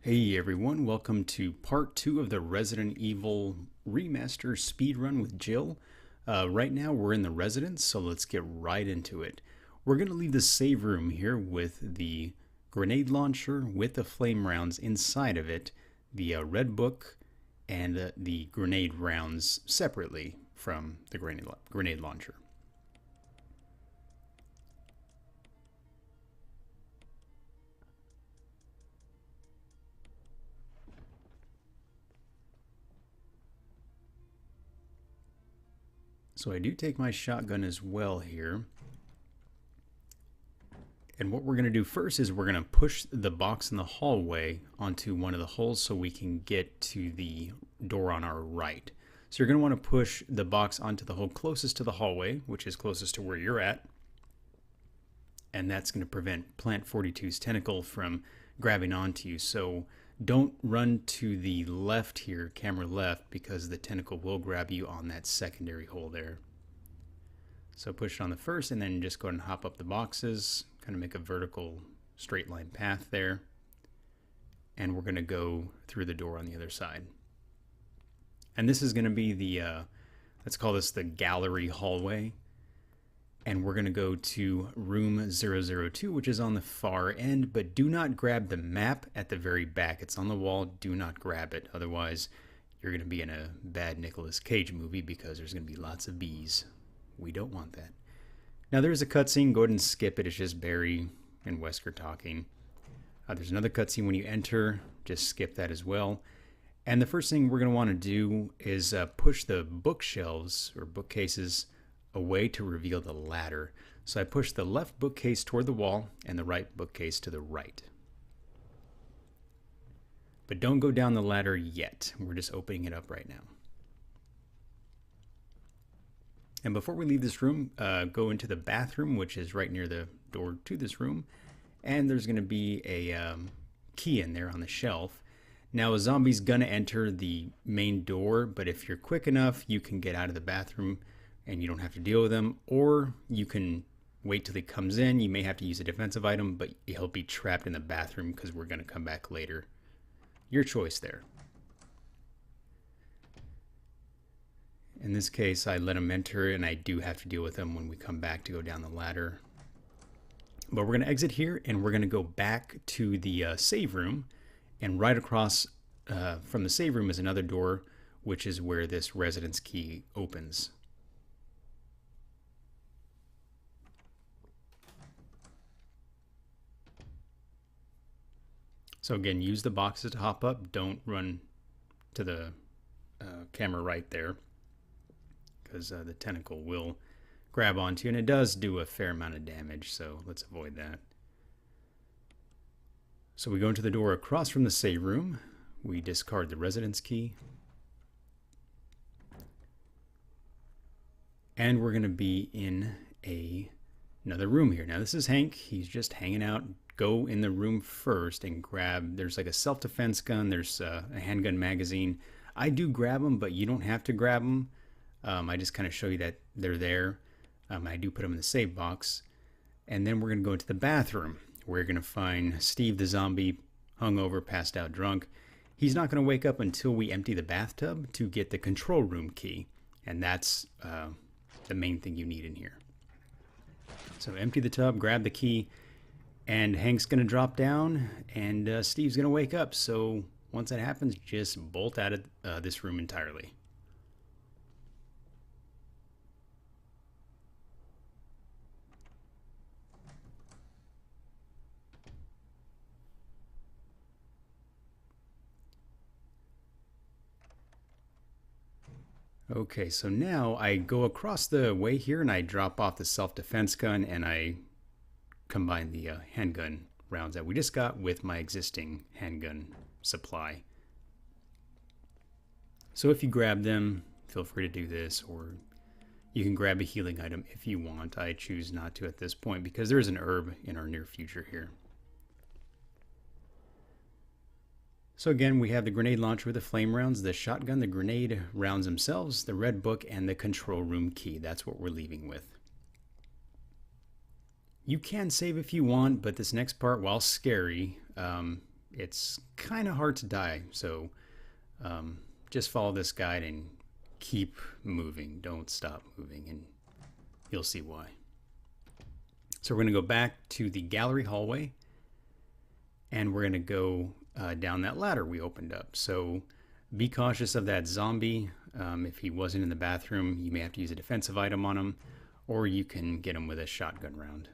Hey everyone, welcome to part 2 of the Resident Evil Remaster Speedrun with Jill. Right now we're in the residence, so let's get right into it. We're going to leave the save room here with the grenade launcher with the flame rounds inside of it, the red book, and the grenade rounds separately from the grenade launcher. So I do take my shotgun as well here. And what we're going to do first is we're going to push the box in the hallway onto one of the holes so we can get to the door on our right. So you're going to want to push the box onto the hole closest to the hallway, which is closest to where you're at. And that's going to prevent Plant 42's tentacle from grabbing onto you. So don't run to the left here, camera left, because the tentacle will grab you on that secondary hole there. So push it on the first and then just go ahead and hop up the boxes, kind of make a vertical straight line path there. And we're going to go through the door on the other side. And this is going to be the, let's call this the gallery hallway. And we're going to go to room 002, which is on the far end, but do not grab the map at the very back. It's on the wall. Do not grab it. Otherwise, you're going to be in a bad Nicolas Cage movie because there's going to be lots of bees. We don't want that. Now, there's a cutscene. Go ahead and skip it. It's just Barry and Wesker talking. There's another cutscene when you enter. Just skip that as well. And the first thing we're going to want to do is push the bookshelves or bookcases away to reveal the ladder. So I push the left bookcase toward the wall and the right bookcase to the right. But don't go down the ladder yet. We're just opening it up right now. And before we leave this room, go into the bathroom, which is right near the door to this room. And there's going to be a key in there on the shelf. Now a zombie's going to enter the main door, but if you're quick enough, you can get out of the bathroom and you don't have to deal with him, or you can wait till he comes in. You may have to use a defensive item, but he'll be trapped in the bathroom because we're going to come back later. Your choice there. In this case, I let him enter, and I do have to deal with him when we come back to go down the ladder. But we're going to exit here, and we're going to go back to the save room, and right across from the save room is another door, which is where this residence key opens. So again, use the boxes to hop up. Don't run to the camera right there because the tentacle will grab onto you, and it does do a fair amount of damage, so let's avoid that. So we go into the door across from the save room. We discard the residence key. And we're going to be in another room here. Now this is Hank. He's just hanging out. Go in the room first and grab, there's like a self-defense gun, there's a handgun magazine. I do grab them, but you don't have to grab them. I just kind of show you that they're there. I do put them in the save box. And then we're going to go into the bathroom. We're going to find Steve the zombie, hungover, passed out, drunk. He's not going to wake up until we empty the bathtub to get the control room key. And that's the main thing you need in here. So empty the tub, grab the key, and Hank's going to drop down, and Steve's going to wake up. So once that happens, just bolt out of this room entirely. Okay, so now I go across the way here and I drop off the self-defense gun and I combine the handgun rounds that we just got with my existing handgun supply. So if you grab them, feel free to do this, or you can grab a healing item if you want. I choose not to at this point because there is an herb in our near future here. So again, we have the grenade launcher with the flame rounds, the shotgun, the grenade rounds themselves, the red book, and the control room key. That's what we're leaving with. You can save if you want, but this next part, while scary, it's kind of hard to die. So just follow this guide and keep moving. Don't stop moving, and you'll see why. So we're going to go back to the gallery hallway, and we're going to go down that ladder we opened up. So be cautious of that zombie. If he wasn't in the bathroom, you may have to use a defensive item on him, or you can get him with a shotgun round.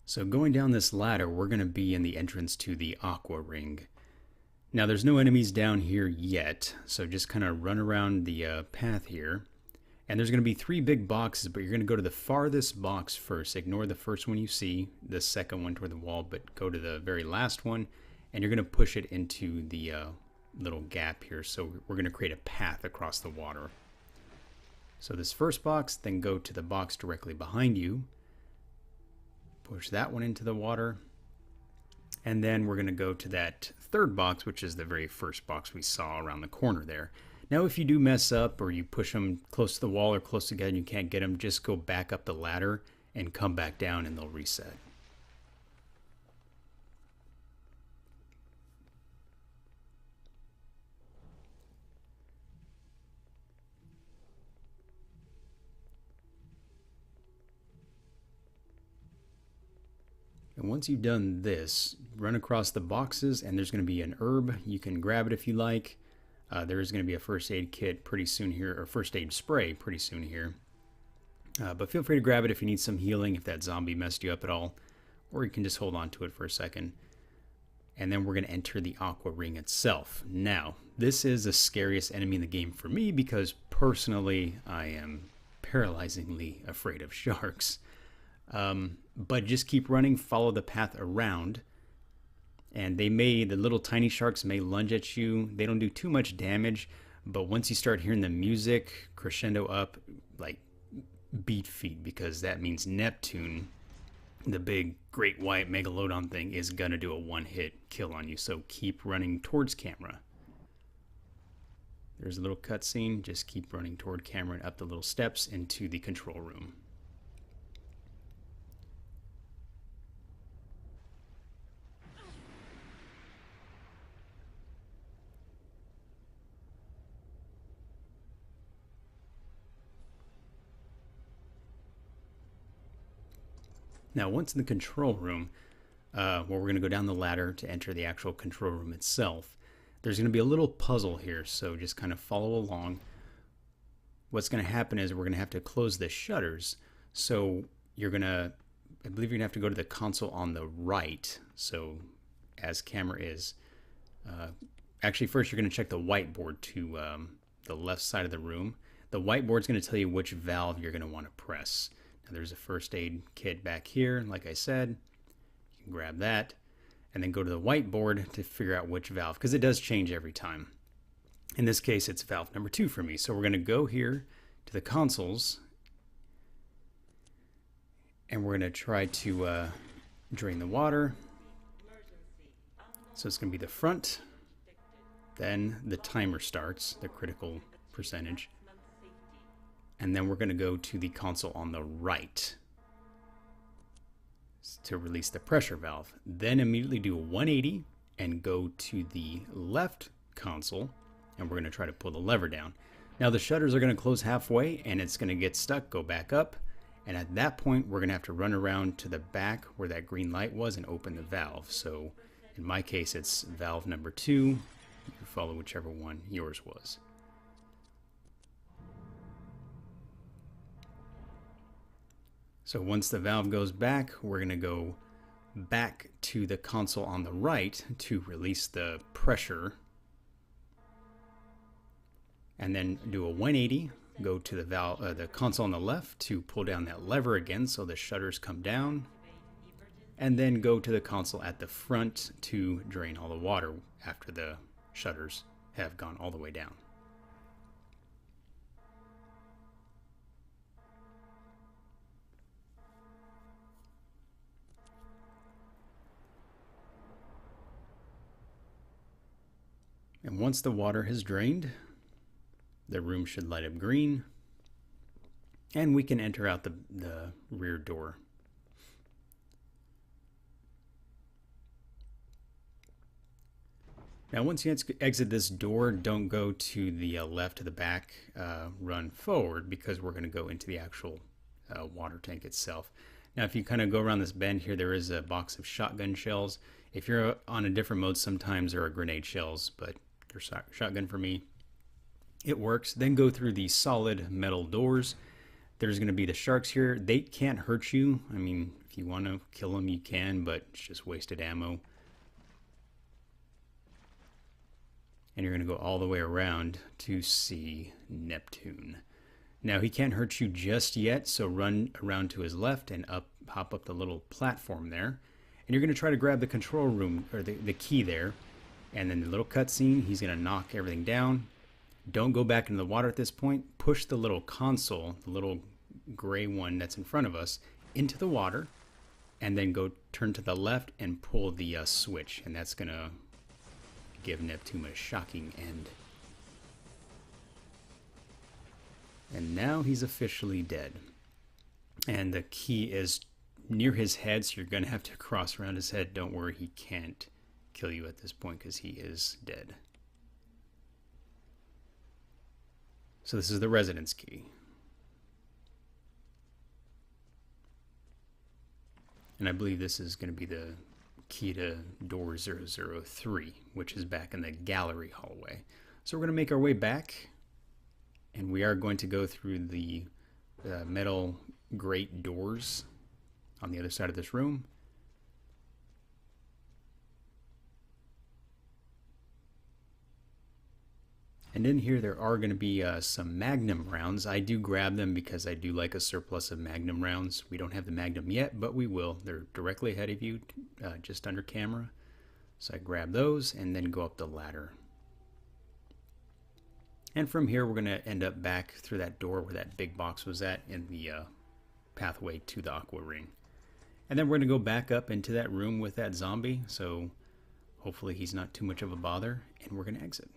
So going down this ladder, we're going to be in the entrance to the Aqua Ring. Now there's no enemies down here yet, so just kind of run around the path here. And there's going to be 3 big boxes, but you're going to go to the farthest box first. Ignore the first one you see, the second one toward the wall, but go to the very last one, and you're going to push it into the little gap here. So we're going to create a path across the water. So this first box, then go to the box directly behind you. Push that one into the water. And then we're going to go to that third box, which is the very first box we saw around the corner there. Now, if you do mess up or you push them close to the wall or close together and you can't get them, just go back up the ladder and come back down and they'll reset. And once you've done this, run across the boxes and there's going to be an herb. You can grab it if you like. There is going to be a first aid kit pretty soon here, or first aid spray pretty soon here. But feel free to grab it if you need some healing, if that zombie messed you up at all. Or you can just hold on to it for a second. And then we're going to enter the Aqua Ring itself. Now, this is the scariest enemy in the game for me because personally I am paralyzingly afraid of sharks. But just keep running, follow the path around. And the little tiny sharks may lunge at you. They don't do too much damage, but once you start hearing the music crescendo up, like beat feet, because that means Neptune, the big great white megalodon thing, is gonna do a one-hit kill on you. So keep running towards camera. There's a little cutscene. Just keep running toward camera and up the little steps into the control room. Now, once in the control room, we're going to go down the ladder to enter the actual control room itself. There's going to be a little puzzle here, so just kind of follow along. What's going to happen is we're going to have to close the shutters. So I believe you're going to have to go to the console on the right. So as camera is. Actually, first you're going to check the whiteboard to the left side of the room. The whiteboard's going to tell you which valve you're going to want to press. There's a first aid kit back here, like I said. You can grab that and then go to the whiteboard to figure out which valve, because it does change every time. In this case, it's valve number 2 for me. So we're going to go here to the consoles and we're going to try to drain the water. So it's going to be the front, then the timer starts, the critical percentage. And then we're going to go to the console on the right to release the pressure valve. Then immediately do a 180 and go to the left console, and we're going to try to pull the lever down. Now the shutters are going to close halfway and it's going to get stuck, go back up. And at that point, we're going to have to run around to the back where that green light was and open the valve. So in my case, it's valve number 2. You can follow whichever one yours was. So once the valve goes back, we're going to go back to the console on the right to release the pressure. And then do a 180, go to the console on the left to pull down that lever again so the shutters come down. And then go to the console at the front to drain all the water after the shutters have gone all the way down. And once the water has drained, The room should light up green. And we can enter out the rear door. Now once you exit this door, don't go to the left to the back, run forward, because we're going to go into the actual water tank itself. Now if you kind of go around this bend here, there is a box of shotgun shells. If you're on a different mode, sometimes there are grenade shells, but your shotgun for me, it works. Then go through the solid metal doors. There's going to be the sharks here. They can't hurt you. I mean, if you want to kill them, you can, but it's just wasted ammo. And you're going to go all the way around to see Neptune. Now, he can't hurt you just yet, so run around to his left and hop up the little platform there. And you're going to try to grab the control room, or the key there. And then the little cutscene, he's going to knock everything down. Don't go back into the water at this point. Push the little console, the little gray one that's in front of us, into the water. And then go turn to the left and pull the switch. And that's going to give Neptune a shocking end. And now he's officially dead. And the key is near his head, so you're going to have to cross around his head. Don't worry, he can't kill you at this point because he is dead. So this is the residence key. And I believe this is going to be the key to door 003, which is back in the gallery hallway. So we're going to make our way back, and we are going to go through the metal grate doors on the other side of this room. And in here there are going to be some Magnum rounds. I do grab them because I do like a surplus of Magnum rounds. We don't have the Magnum yet, but we will. They're directly ahead of you, just under camera. So I grab those and then go up the ladder. And from here we're going to end up back through that door where that big box was at in the pathway to the Aqua Ring. And then we're going to go back up into that room with that zombie. So hopefully he's not too much of a bother. And we're going to exit.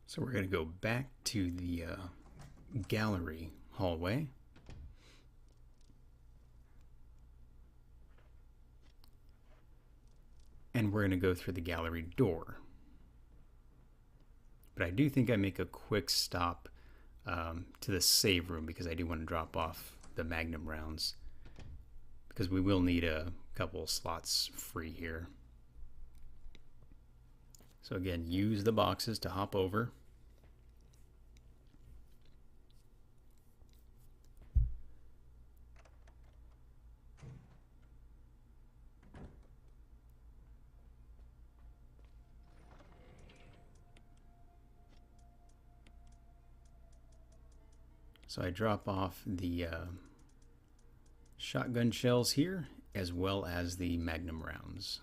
So we're going to go back to the gallery hallway. And we're going to go through the gallery door. But I do think I make a quick stop to the save room because I do want to drop off the Magnum rounds. Because we will need a couple slots free here. So again, use the boxes to hop over. So I drop off the shotgun shells here, as well as the Magnum rounds.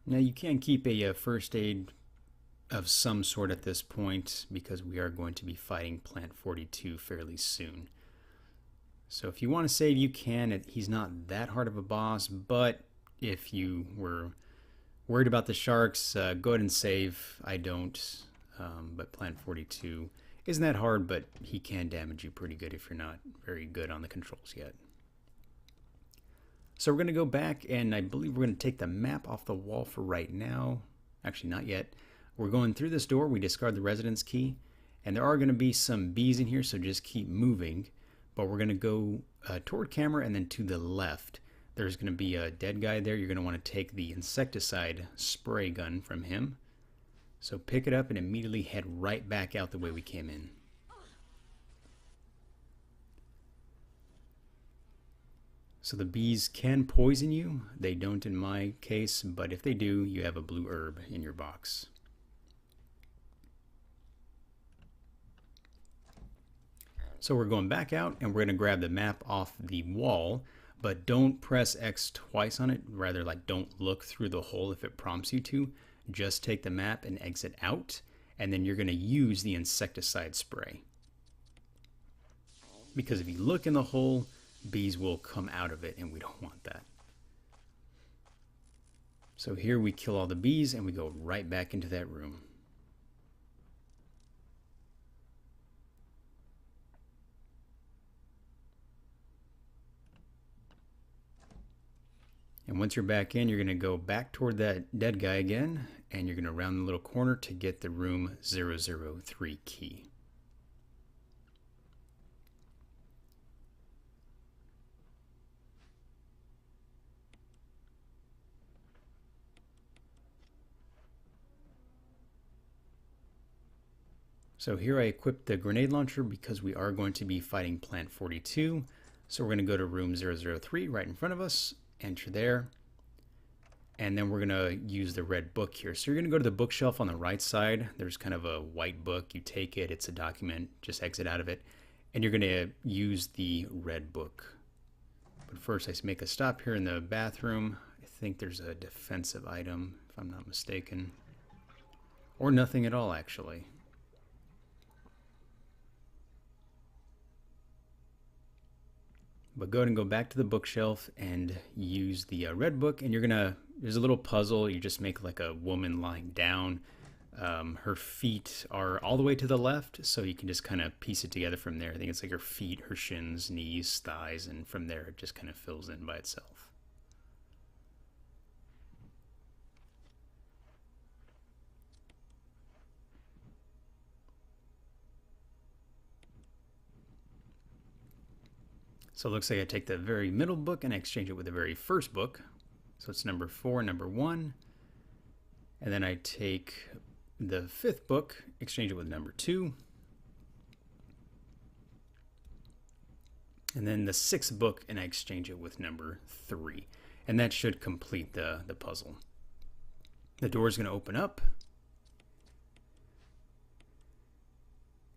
Now you can keep a first aid of some sort at this point because we are going to be fighting Plant 42 fairly soon. So if you want to save, you can. He's not that hard of a boss, but if you were worried about the sharks, go ahead and save. I don't, but Plant 42 isn't that hard, but he can damage you pretty good if you're not very good on the controls yet. So we're going to go back, and I believe we're going to take the map off the wall for right now. Actually, not yet. We're going through this door. We discard the residence key, and there are going to be some bees in here, so just keep moving. But we're going to go toward camera and then to the left. There's going to be a dead guy there. You're going to want to take the insecticide spray gun from him. So pick it up and immediately head right back out the way we came in. So the bees can poison you. They don't in my case, but if they do, you have a blue herb in your box. So we're going back out and we're going to grab the map off the wall, but don't press X twice on it. Rather, like, don't look through the hole if it prompts you to. Just take the map and exit out, and then you're going to use the insecticide spray. Because if you look in the hole, bees will come out of it, and we don't want that. So here we kill all the bees and we go right back into that room. And once you're back in, you're going to go back toward that dead guy again, and you're going to round the little corner to get the room 003 key. So here I equipped the grenade launcher because we are going to be fighting Plant 42. So we're going to go to room 003 right in front of us, enter there, and then we're going to use the red book here. So you're going to go to the bookshelf on the right side. There's kind of a white book. You take it, it's a document, just exit out of it, and you're going to use the red book. But first I make a stop here in the bathroom. I think there's a defensive item, if I'm not mistaken. Or nothing at all, actually. But go ahead and go back to the bookshelf and use the red book, and you're gonna, there's a little puzzle. You just make like a woman lying down. Her feet are all the way to the left, so you can just kind of piece it together from there. I think it's like her feet, her shins, knees, thighs, and from there it just kind of fills in by itself. So it looks like I take the very middle book and I exchange it with the very first book. So it's number 4, number 1. And then I take the 5th book, exchange it with number 2. And then the 6th book, and I exchange it with number 3. And that should complete the puzzle. The door is going to open up.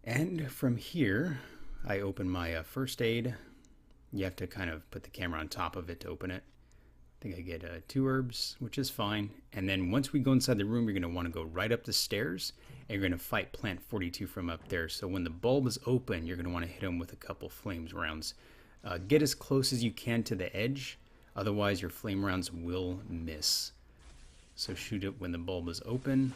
And from here, I open my first aid. You have to kind of put the camera on top of it to open it. I think I get 2 herbs, which is fine. And then once we go inside the room, you're going to want to go right up the stairs, and you're going to fight Plant 42 from up there. So when the bulb is open, you're going to want to hit him with a couple flames rounds. Get as close as you can to the edge, otherwise your flame rounds will miss. So shoot it when the bulb is open.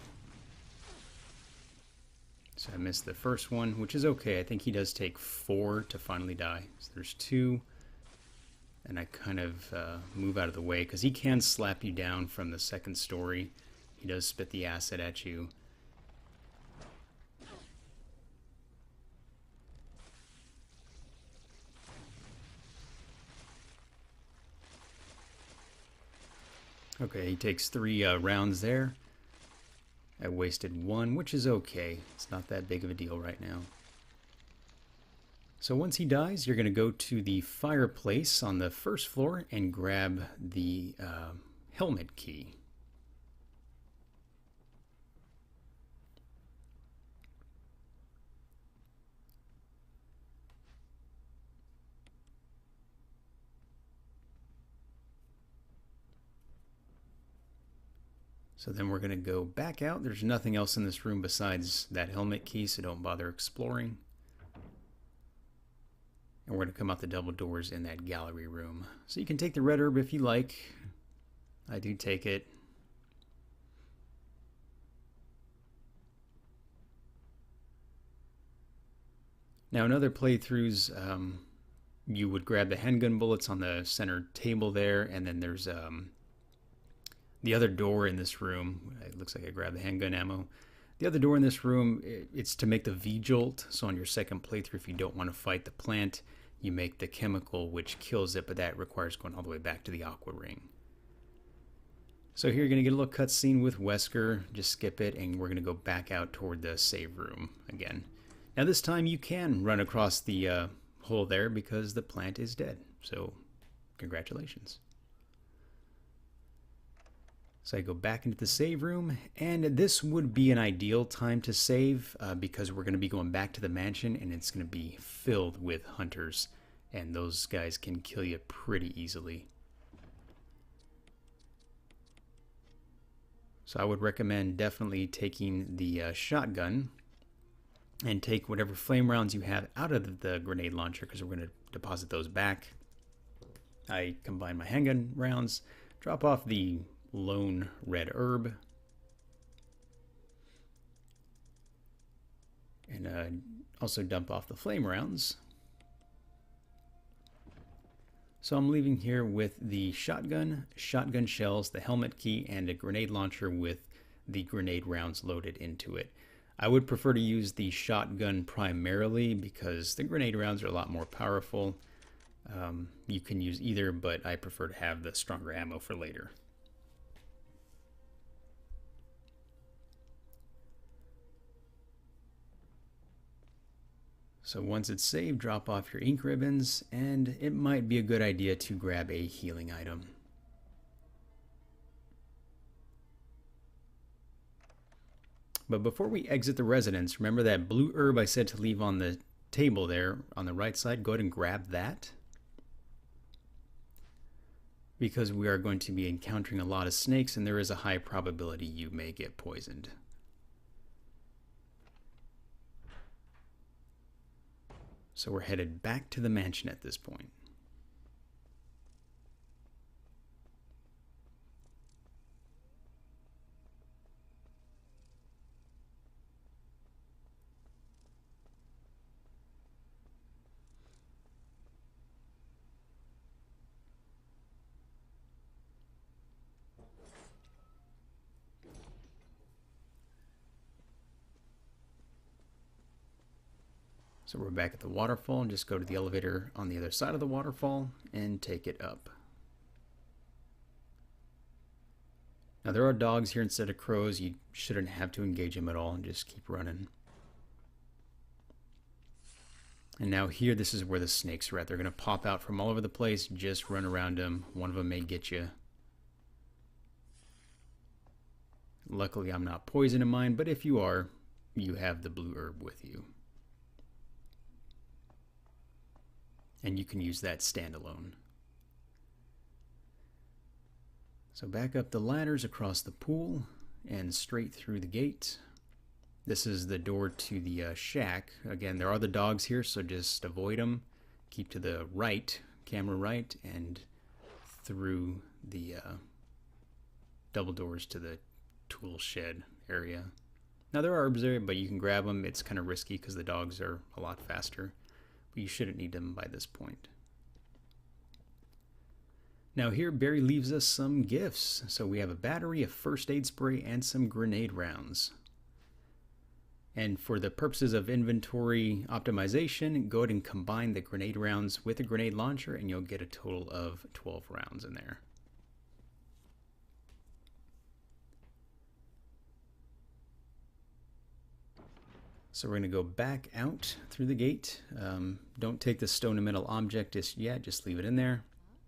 So I missed the first one, which is okay. I think he does take 4 to finally die. So there's 2. And I kind of move out of the way because he can slap you down from the 2nd story. He does spit the acid at you. Okay, he takes 3 rounds there. I wasted 1, which is okay. It's not that big of a deal right now. So once he dies, you're going to go to the fireplace on the 1st floor and grab the helmet key. So then we're going to go back out. There's nothing else in this room besides that helmet key, so don't bother exploring. And we're going to come out the double doors in that gallery room. So you can take the red herb if you like. I do take it. Now in other playthroughs, you would grab the handgun bullets on the center table there, and then there's the other door in this room. It looks like I grabbed the handgun ammo. The other door in this room, it's to make the V-jolt. So on your 2nd playthrough, if you don't want to fight the plant, you make the chemical which kills it, but that requires going all the way back to the aqua ring. So here you're going to get a little cutscene with Wesker. Just skip it, and we're going to go back out toward the save room again. Now this time you can run across the hole there because the plant is dead. So congratulations. So I go back into the save room, and this would be an ideal time to save because we're going to be going back to the mansion, and it's going to be filled with hunters, and those guys can kill you pretty easily. So I would recommend definitely taking the shotgun and take whatever flame rounds you have out of the grenade launcher, because we're going to deposit those back. I combine my handgun rounds, drop off the lone red herb, and also dump off the flame rounds. So I'm leaving here with the shotgun shells, the helmet key, and a grenade launcher with the grenade rounds loaded into it. I would prefer to use the shotgun primarily because the grenade rounds are a lot more powerful. You can use either, but I prefer to have the stronger ammo for later. So once it's saved, drop off your ink ribbons, and it might be a good idea to grab a healing item. But before we exit the residence, remember that blue herb I said to leave on the table there on the right side? Go ahead and grab that, because we are going to be encountering a lot of snakes, and there is a high probability you may get poisoned. So we're headed back to the mansion at this point. So we're back at the waterfall, and just go to the elevator on the other side of the waterfall and take it up. Now there are dogs here instead of crows. You shouldn't have to engage them at all, and just keep running. And now here, this is where the snakes are at. They're going to pop out from all over the place. Just run around them. One of them may get you. Luckily, I'm not poisoning mine, but if you are, you have the blue herb with you. And you can use that standalone. So back up the ladders across the pool and straight through the gate. This is the door to the shack. Again, there are the dogs here, so just avoid them. Keep to the right, camera right, and through the double doors to the tool shed area. Now there are herbs there, but you can grab them. It's kind of risky because the dogs are a lot faster. You shouldn't need them by this point. Now here, Barry leaves us some gifts. So we have a battery, a first aid spray, and some grenade rounds. And for the purposes of inventory optimization, go ahead and combine the grenade rounds with a grenade launcher, and you'll get a total of 12 rounds in there. So we're going to go back out through the gate. Don't take the stone and metal object just yet, just leave it in there.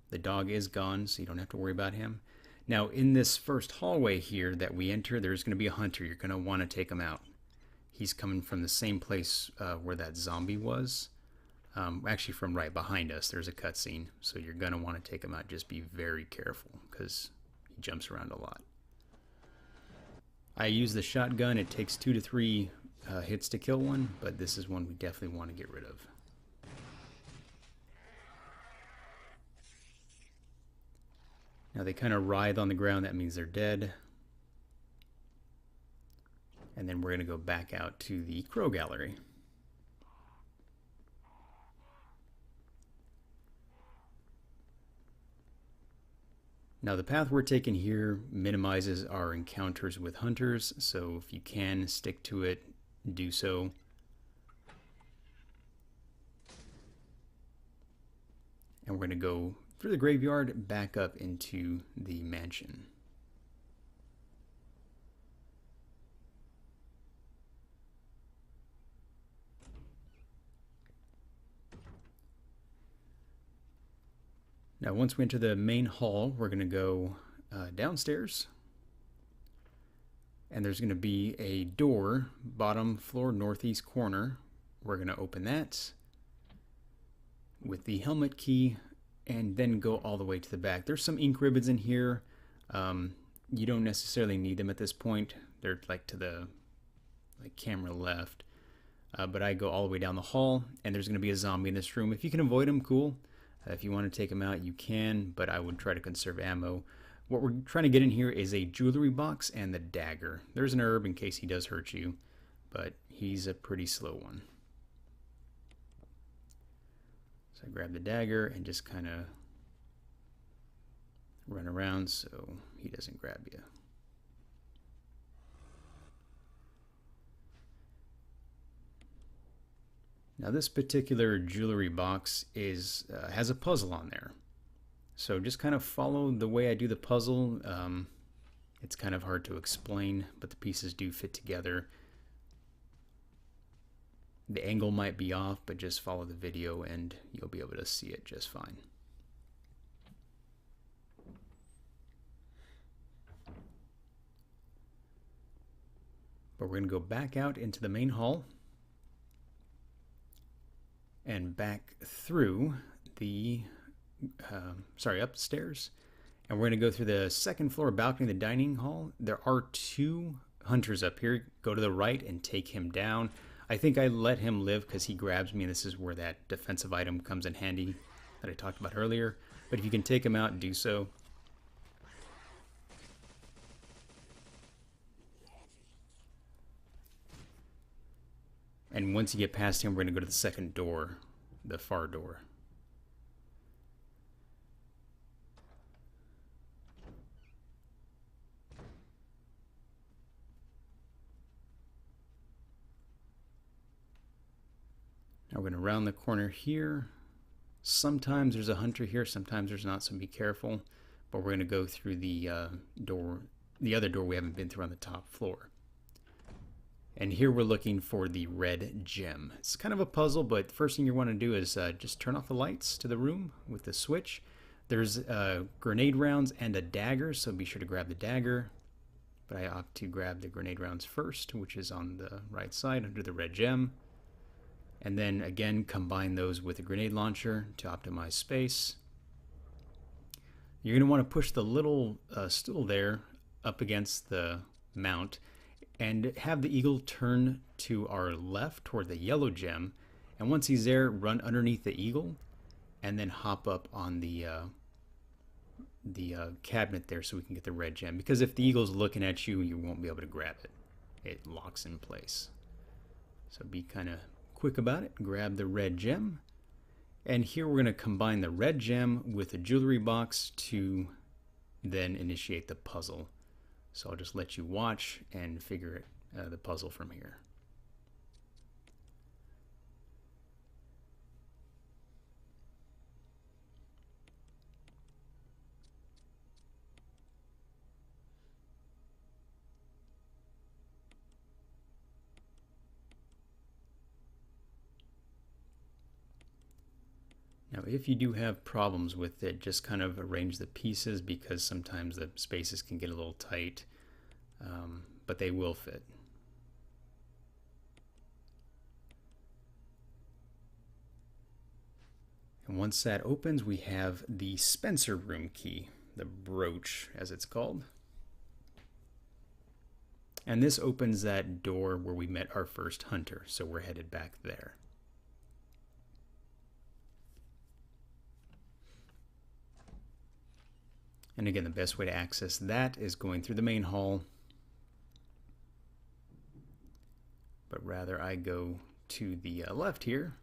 The dog is gone, so you don't have to worry about him. Now in this first hallway here that we enter, there's going to be a hunter. You're going to want to take him out. He's coming from the same place where that zombie was. Actually from right behind us, there's a cutscene. So you're going to want to take him out. Just be very careful because he jumps around a lot. I use the shotgun. It takes 2 to 3 hits to kill one, but this is one we definitely want to get rid of. Now they kind of writhe on the ground. That means they're dead. And then we're going to go back out to the crow gallery. Now the path we're taking here minimizes our encounters with hunters, so if you can stick to it, do so. And we're going to go through the graveyard back up into the mansion. Now once we enter the main hall, we're going to go downstairs. And there's going to be a door, bottom floor, northeast corner. We're going to open that with the helmet key and then go all the way to the back. There's some ink ribbons in here. You don't necessarily need them at this point. They're like to the camera left. But I go all the way down the hall, and there's going to be a zombie in this room. If you can avoid him, cool. If you want to take him out, you can, but I would try to conserve ammo. What we're trying to get in here is a jewelry box and the dagger. There's an herb in case he does hurt you, but he's a pretty slow one. So I grab the dagger and just kind of run around so he doesn't grab you. Now this particular jewelry box has a puzzle on there. So just kind of follow the way I do the puzzle. It's kind of hard to explain, but the pieces do fit together. The angle might be off, but just follow the video and you'll be able to see it just fine. But we're going to go back out into the main hall and back through the upstairs, and we're going to go through the second floor balcony, the dining hall. There are 2 hunters up here. Go to the right and take him down. I think I let him live because he grabs me, and this is where that defensive item comes in handy that I talked about earlier. But if you can take him out, do so. And once you get past him, we're going to go to the second door, the far door. Now we're going to round the corner here. Sometimes there's a hunter here, sometimes there's not, so be careful. But we're going to go through the other door we haven't been through on the top floor. And here we're looking for the red gem. It's kind of a puzzle, but the first thing you want to do is just turn off the lights to the room with the switch. There's grenade rounds and a dagger, so be sure to grab the dagger. But I opt to grab the grenade rounds first, which is on the right side under the red gem. And then again, combine those with a grenade launcher to optimize space. You're going to want to push the little stool there up against the mount and have the eagle turn to our left toward the yellow gem. And once he's there, run underneath the eagle and then hop up on the cabinet there so we can get the red gem. Because if the eagle's looking at you, you won't be able to grab it. It locks in place. So be kind of quick about it. Grab the red gem. And here we're going to combine the red gem with the jewelry box to then initiate the puzzle. So I'll just let you watch and figure the puzzle from here. Now, if you do have problems with it, just kind of arrange the pieces because sometimes the spaces can get a little tight, but they will fit. And once that opens, we have the Spencer room key, the brooch as it's called. And this opens that door where we met our first hunter, so we're headed back there. And again, the best way to access that is going through the main hall. But rather I go to the left here.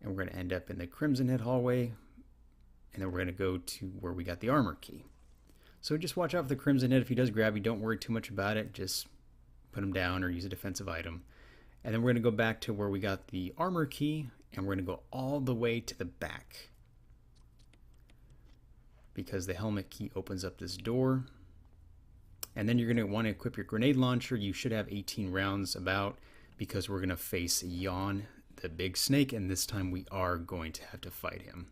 And we're going to end up in the Crimson Head hallway. And then we're going to go to where we got the armor key. So just watch out for the Crimson Head. If he does grab you, don't worry too much about it. Just put him down or use a defensive item. And then we're going to go back to where we got the armor key. And we're going to go all the way to the back. Because the helmet key opens up this door. And then you're going to want to equip your grenade launcher. You should have 18 rounds about. because we're going to face Yawn, the big snake, and this time we are going to have to fight him.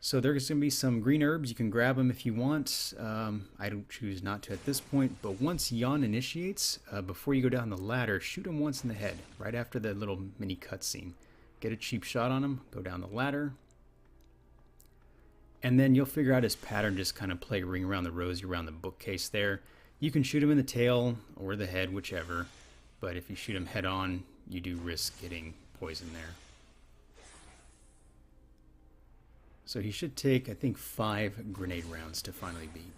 So there's going to be some green herbs. You can grab them if you want. I don't choose not to at this point, but once Yawn initiates, before you go down the ladder, shoot him once in the head, right after the little mini cutscene. Get a cheap shot on him, go down the ladder, and then you'll figure out his pattern. Just kind of play Ring Around the Rosie around the bookcase there. You can shoot him in the tail or the head, whichever, but if you shoot him head on, you do risk getting poison there. So he should take, I think, 5 grenade rounds to finally beat.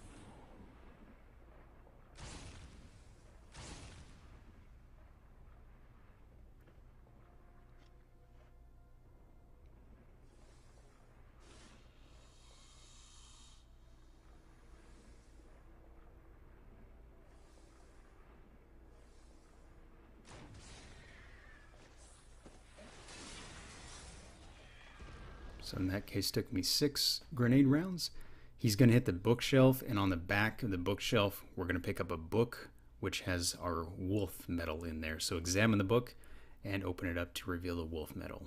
So in that case, took me 6 grenade rounds. He's going to hit the bookshelf, and on the back of the bookshelf, we're going to pick up a book which has our wolf medal in there. So examine the book and open it up to reveal the wolf medal.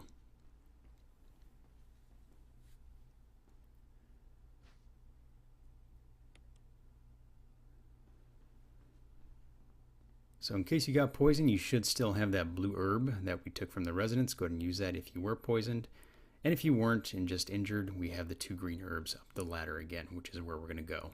So in case you got poisoned, you should still have that blue herb that we took from the residence. Go ahead and use that if you were poisoned. And if you weren't and just injured, we have the 2 green herbs up the ladder again, which is where we're going to go.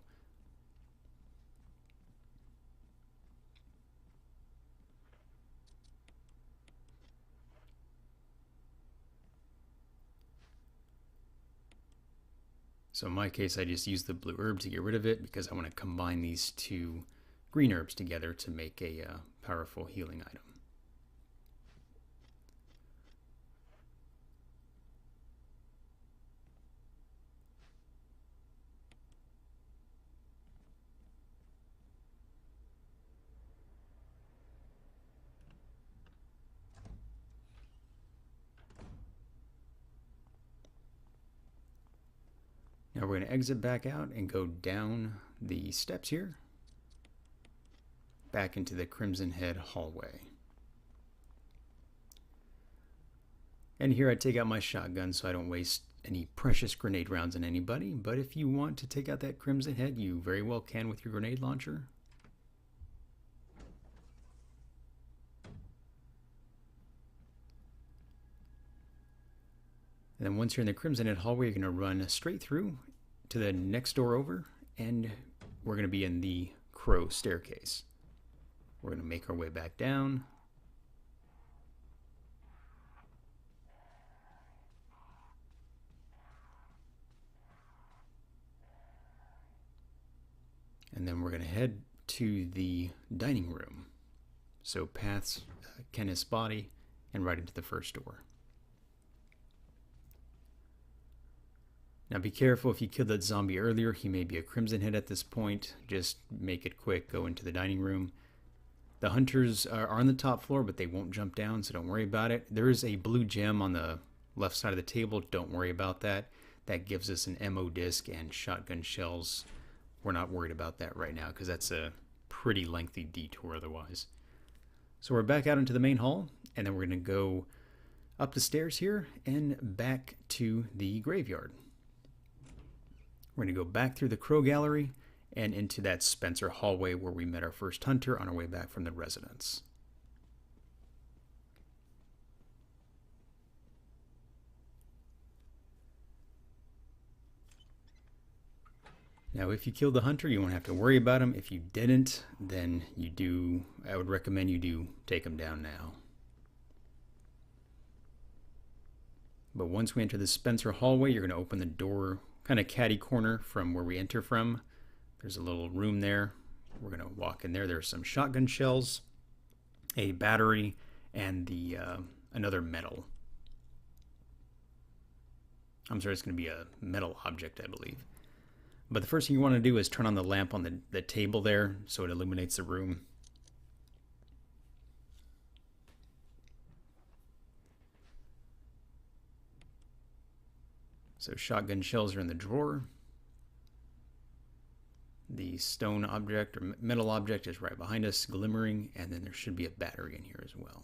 So in my case, I just used the blue herb to get rid of it because I want to combine these 2 green herbs together to make a powerful healing item. Now we're going to exit back out and go down the steps here, back into the Crimson Head hallway. And here I take out my shotgun so I don't waste any precious grenade rounds on anybody, but if you want to take out that Crimson Head, you very well can with your grenade launcher. And then once you're in the Crimson Head hallway, you're going to run straight through to the next door over, and we're going to be in the Crow staircase. We're going to make our way back down. And then we're going to head to the dining room. So paths Kenneth's body and right into the first door. Now be careful, if you killed that zombie earlier, he may be a Crimson Head at this point. Just make it quick, go into the dining room. The hunters are on the top floor, but they won't jump down, so don't worry about it. There is a blue gem on the left side of the table, don't worry about that. That gives us an ammo disc and shotgun shells. We're not worried about that right now, because that's a pretty lengthy detour otherwise. So we're back out into the main hall, and then we're going to go up the stairs here and back to the graveyard. We're going to go back through the Crow Gallery and into that Spencer hallway where we met our first hunter on our way back from the residence. Now, if you killed the hunter, you won't have to worry about him. If you didn't, then you do. I would recommend you do take him down now. But once we enter the Spencer hallway, you're going to open the door kind of catty corner from where we enter from. There's a little room there. We're going to walk in there. There's some shotgun shells, a battery, and the another metal. I'm sorry, it's going to be a metal object, I believe. But the first thing you want to do is turn on the lamp on the table there so it illuminates the room. So shotgun shells are in the drawer. The stone object or metal object is right behind us, glimmering, and then there should be a battery in here as well.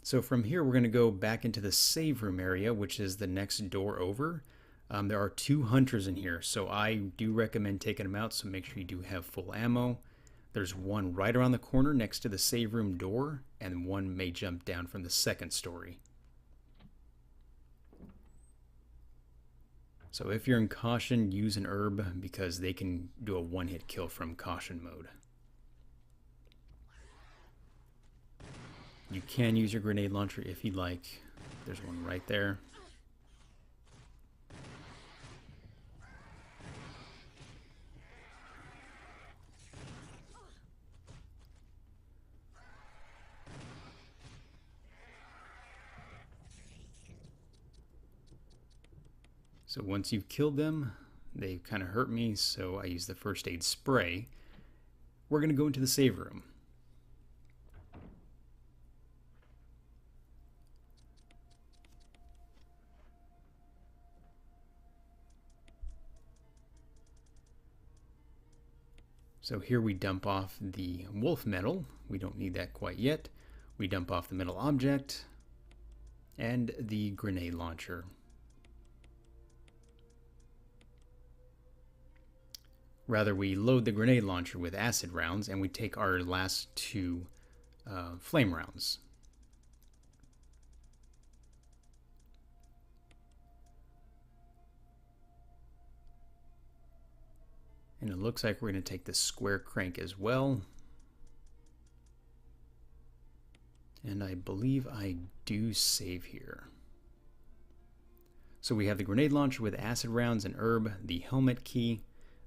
So from here, we're going to go back into the save room area, which is the next door over. There are 2 hunters in here, so I do recommend taking them out, so make sure you do have full ammo. There's one right around the corner next to the save room door, and one may jump down from the 2nd story. So if you're in caution, use an herb because they can do a one-hit kill from caution mode. You can use your grenade launcher if you'd like. There's one right there. So once you've killed them, they kind of hurt me, so I use the first aid spray. We're going to go into the save room. So here we dump off the wolf metal. We don't need that quite yet. We dump off the metal object and the grenade launcher. Rather, we load the grenade launcher with acid rounds and we take our last 2 flame rounds. And it looks like we're going to take the square crank as well. And I believe I do save here. So we have the grenade launcher with acid rounds and herb, the helmet key,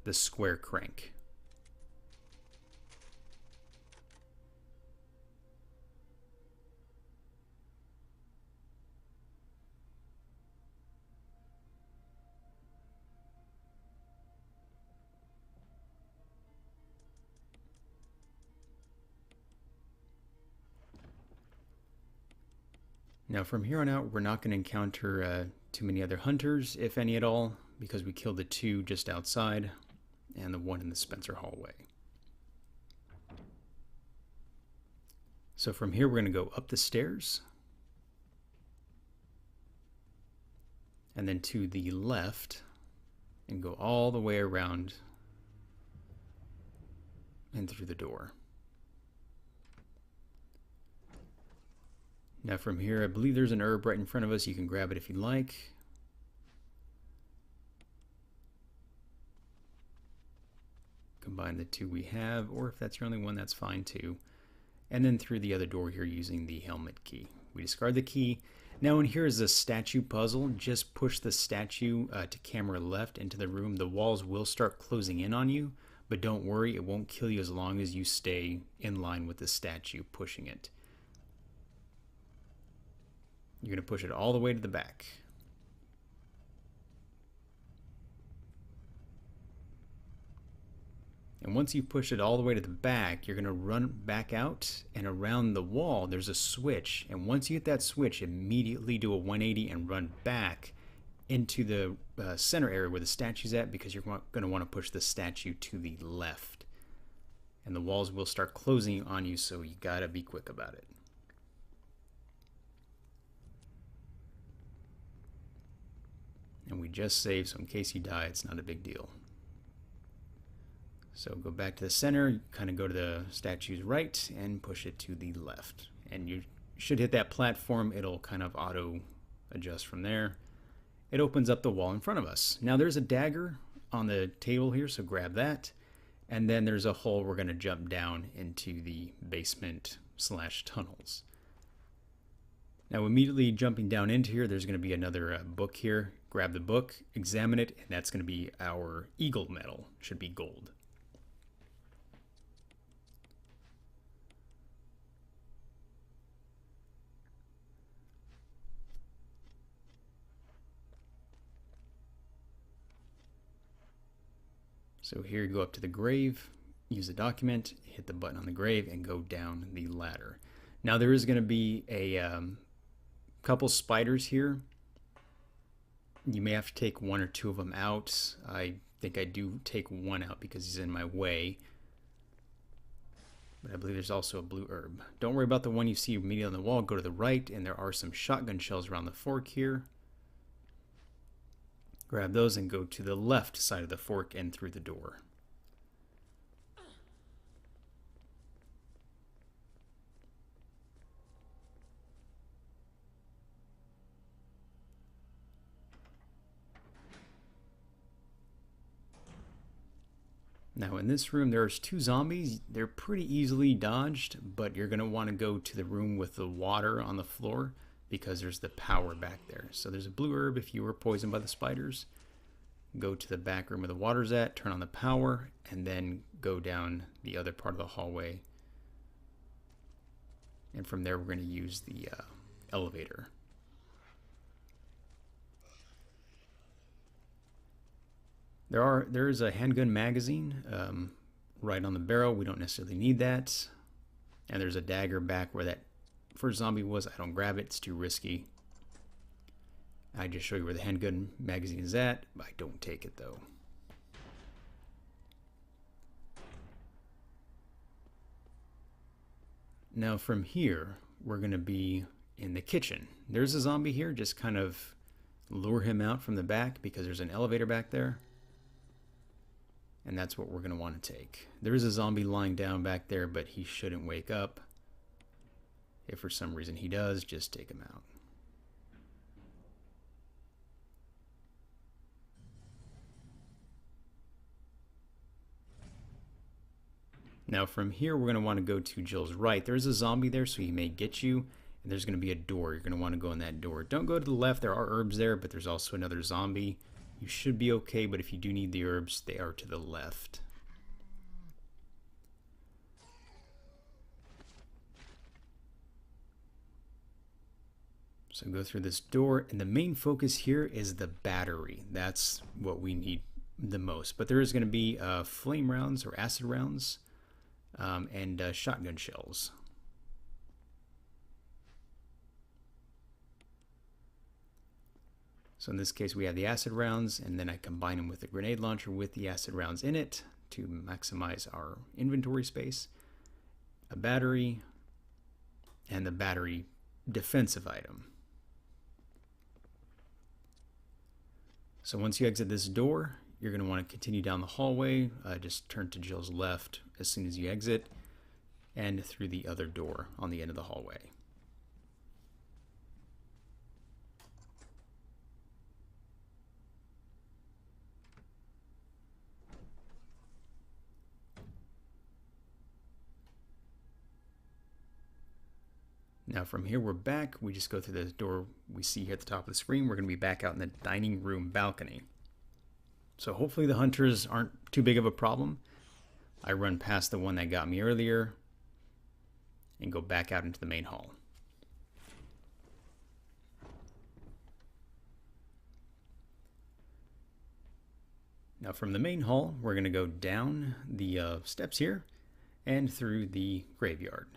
the square crank. Now from here on out, we're not going to encounter too many other hunters, if any at all, because we killed the 2 just outside and the 1 in the Spencer hallway. So from here, we're going to go up the stairs and then to the left and go all the way around and through the door. Now from here, I believe there's an herb right in front of us. You can grab it if you'd like. Combine the 2 we have, or if that's your only one, that's fine too. And then through the other door here using the helmet key. We discard the key. Now in here is a statue puzzle. Just push the statue to camera left into the room. The walls will start closing in on you, but don't worry, it won't kill you as long as you stay in line with the statue pushing it. You're going to push it all the way to the back. And once you push it all the way to the back, you're going to run back out, and around the wall there's a switch. And once you hit that switch, immediately do a 180 and run back into the center area where the statue's at, because you're going to want to push the statue to the left. And the walls will start closing on you, so you got to be quick about it. And we just saved, so in case you die, it's not a big deal. So go back to the center, kind of go to the statue's right, and push it to the left. And you should hit that platform. It'll kind of auto adjust from there. It opens up the wall in front of us. Now there's a dagger on the table here, so grab that. And then there's a hole we're going to jump down into the basement/tunnels. Now immediately jumping down into here, there's going to be another book here. Grab the book, examine it, and that's going to be our eagle medal. Should be gold. So here you go up to the grave, use the document, hit the button on the grave, and go down the ladder. Now there is going to be a couple spiders here. You may have to take one or two of them out. I think I do take one out because he's in my way. But I believe there's also a blue herb. Don't worry about the one you see immediately on the wall. Go to the right, and there are some shotgun shells around the fork here. Grab those and go to the left side of the fork and through the door. Now in this room there's two zombies. They're pretty easily dodged, but you're going to want to go to the room with the water on the floor because there's the power back there. So there's a blue herb if you were poisoned by the spiders. Go to the back room where the water's at, turn on the power, and then go down the other part of the hallway. And from there we're going to use the elevator. There is a handgun magazine right on the barrel. We don't necessarily need that. And there's a dagger back where that first zombie was. I don't grab it. It's too risky. I just show you where the handgun magazine is at. I don't take it though. Now from here, we're going to be in the kitchen. There's a zombie here. Just kind of lure him out from the back because there's an elevator back there. And that's what we're going to want to take. There is a zombie lying down back there, but he shouldn't wake up. If for some reason he does, just take him out. Now from here, we're going to want to go to Jill's right. There's a zombie there, so he may get you. And there's going to be a door. You're going to want to go in that door. Don't go to the left. There are herbs there, but there's also another zombie. You should be okay, but if you do need the herbs, they are to the left. So go through this door, and the main focus here is the battery. That's what we need the most. But there is going to be flame rounds or acid rounds and shotgun shells. So in this case, we have the acid rounds, and then I combine them with the grenade launcher with the acid rounds in it to maximize our inventory space. A battery, and the battery defensive item. So once you exit this door, you're going to want to continue down the hallway. Just turn to Jill's left as soon as you exit, and through the other door on the end of the hallway. Now from here we're back. We just go through the door we see here at the top of the screen. We're going to be back out in the dining room balcony. So hopefully the hunters aren't too big of a problem. I run past the one that got me earlier and go back out into the main hall. Now from the main hall, we're going to go down the steps here and through the graveyard.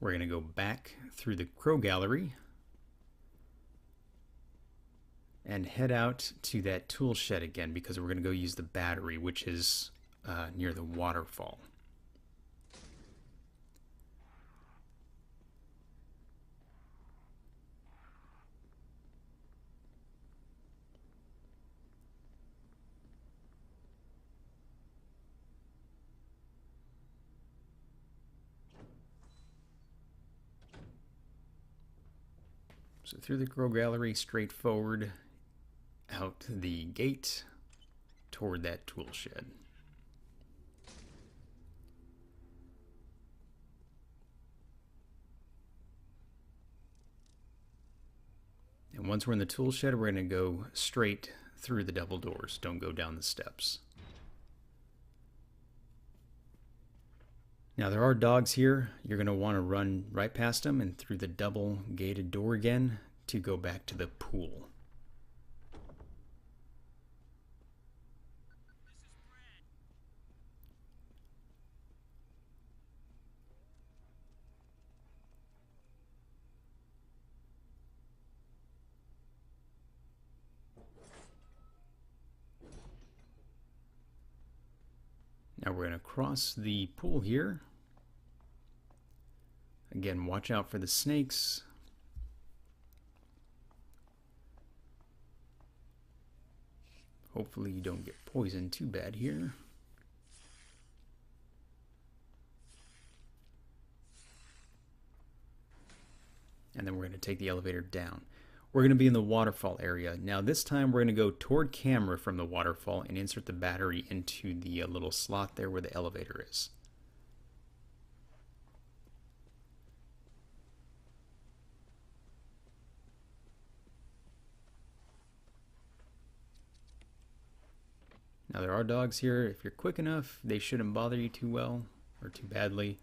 We're going to go back through the crow gallery and head out to that tool shed again because we're going to go use the battery, which is near the waterfall. So through the grow gallery, straight forward, out the gate, toward that tool shed. And once we're in the tool shed, we're going to go straight through the double doors. Don't go down the steps. Now there are dogs here. You're going to want to run right past them and through the double gated door again to go back to the pool. Now we're going to cross the pool here. Again, watch out for the snakes. Hopefully you don't get poisoned too bad here. And then we're going to take the elevator down. We're going to be in the waterfall area. Now this time we're going to go toward camera from the waterfall and insert the battery into the little slot there where the elevator is. Now there are dogs here. If you're quick enough, they shouldn't bother you too well or too badly.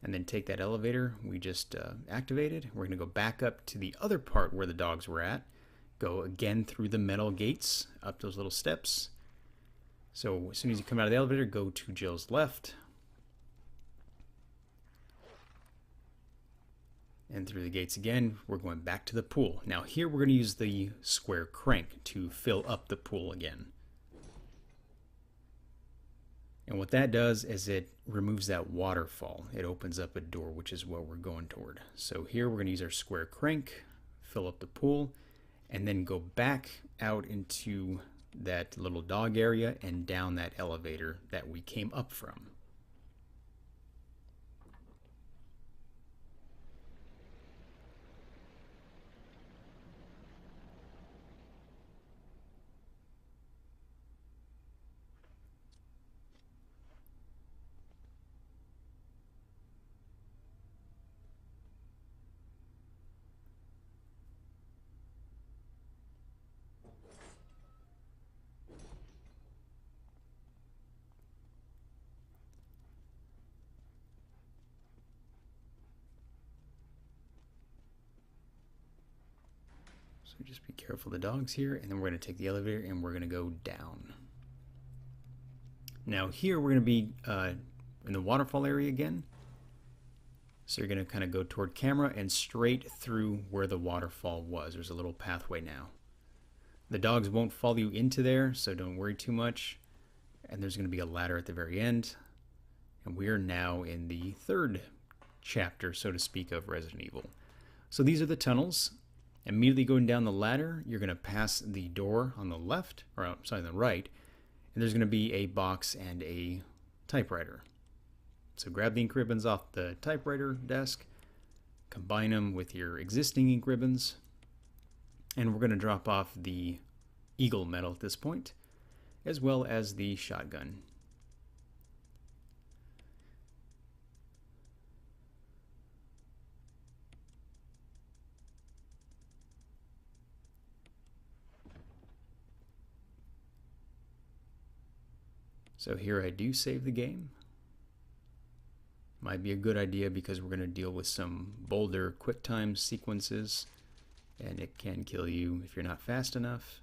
And then take that elevator we just activated. We're going to go back up to the other part where the dogs were at. Go again through the metal gates, up those little steps. So as soon as you come out of the elevator, go to Jill's left. And through the gates again, we're going back to the pool. Now here we're going to use the square crank to fill up the pool again. And what that does is it removes that waterfall. It opens up a door, which is what we're going toward. So here we're going to use our square crank, fill up the pool, and then go back out into that little dog area and down that elevator that we came up from. So just be careful of the dogs here, and then we're going to take the elevator and we're going to go down. Now here we're going to be in the waterfall area again. So you're going to kind of go toward camera and straight through where the waterfall was. There's a little pathway now. The dogs won't follow you into there, so don't worry too much. And there's going to be a ladder at the very end. And we are now in the third chapter, so to speak, of Resident Evil. So these are the tunnels. Immediately going down the ladder, you're going to pass the door on the left, or sorry, on the right, and there's going to be a box and a typewriter. So grab the ink ribbons off the typewriter desk, combine them with your existing ink ribbons, and we're going to drop off the eagle medal at this point, as well as the shotgun. So here I do save the game. Might be a good idea because we're going to deal with some boulder quick time sequences, and it can kill you if you're not fast enough.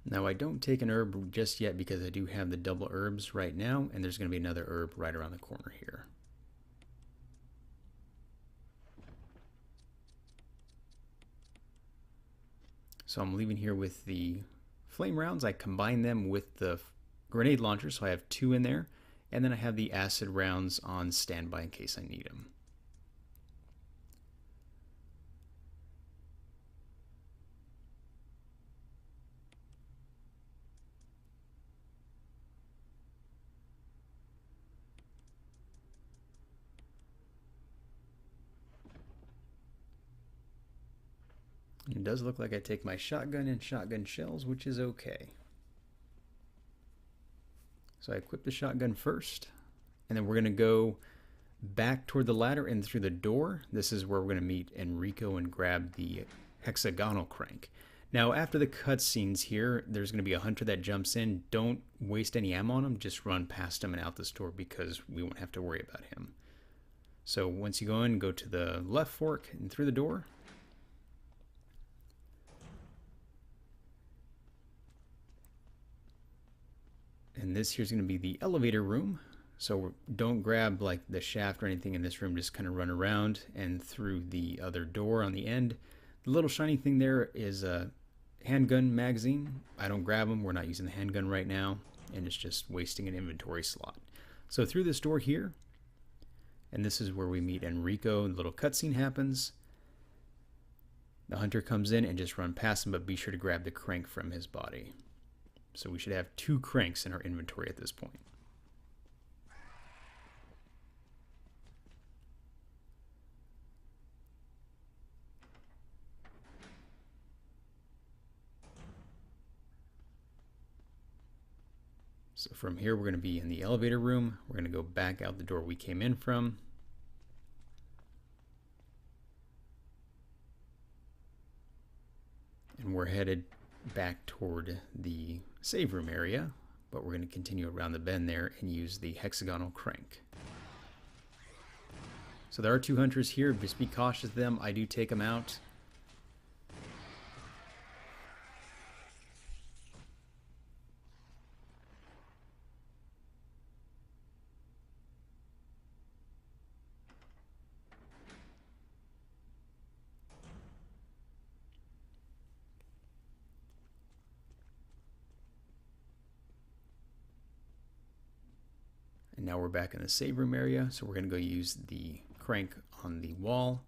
Now I don't take an herb just yet because I do have the double herbs right now, and there's going to be another herb right around the corner here. So I'm leaving here with the flame rounds. I combine them with the grenade launcher, so I have 2 in there, and then I have the acid rounds on standby in case I need them. It does look like I take my shotgun and shotgun shells, which is okay. So I equip the shotgun first, and then we're going to go back toward the ladder and through the door. This is where we're going to meet Enrico and grab the hexagonal crank. Now after the cutscenes here, there's going to be a hunter that jumps in. Don't waste any ammo on him, just run past him and out this door because we won't have to worry about him. So once you go in, go to the left fork and through the door. And this here's going to be the elevator room. So don't grab like the shaft or anything in this room, just kind of run around and through the other door on the end. The little shiny thing there is a handgun magazine. I don't grab them, we're not using the handgun right now, and it's just wasting an inventory slot. So through this door here, and this is where we meet Enrico, the little cutscene happens. The hunter comes in and just run past him, but be sure to grab the crank from his body. So we should have 2 cranks in our inventory at this point. So from here, we're going to be in the elevator room. We're going to go back out the door we came in from. And we're headed back toward the save room area, but we're going to continue around the bend there and use the hexagonal crank. So there are 2 hunters here. Just be cautious of them. I do take them out. And now we're back in the save room area, so we're going to go use the crank on the wall.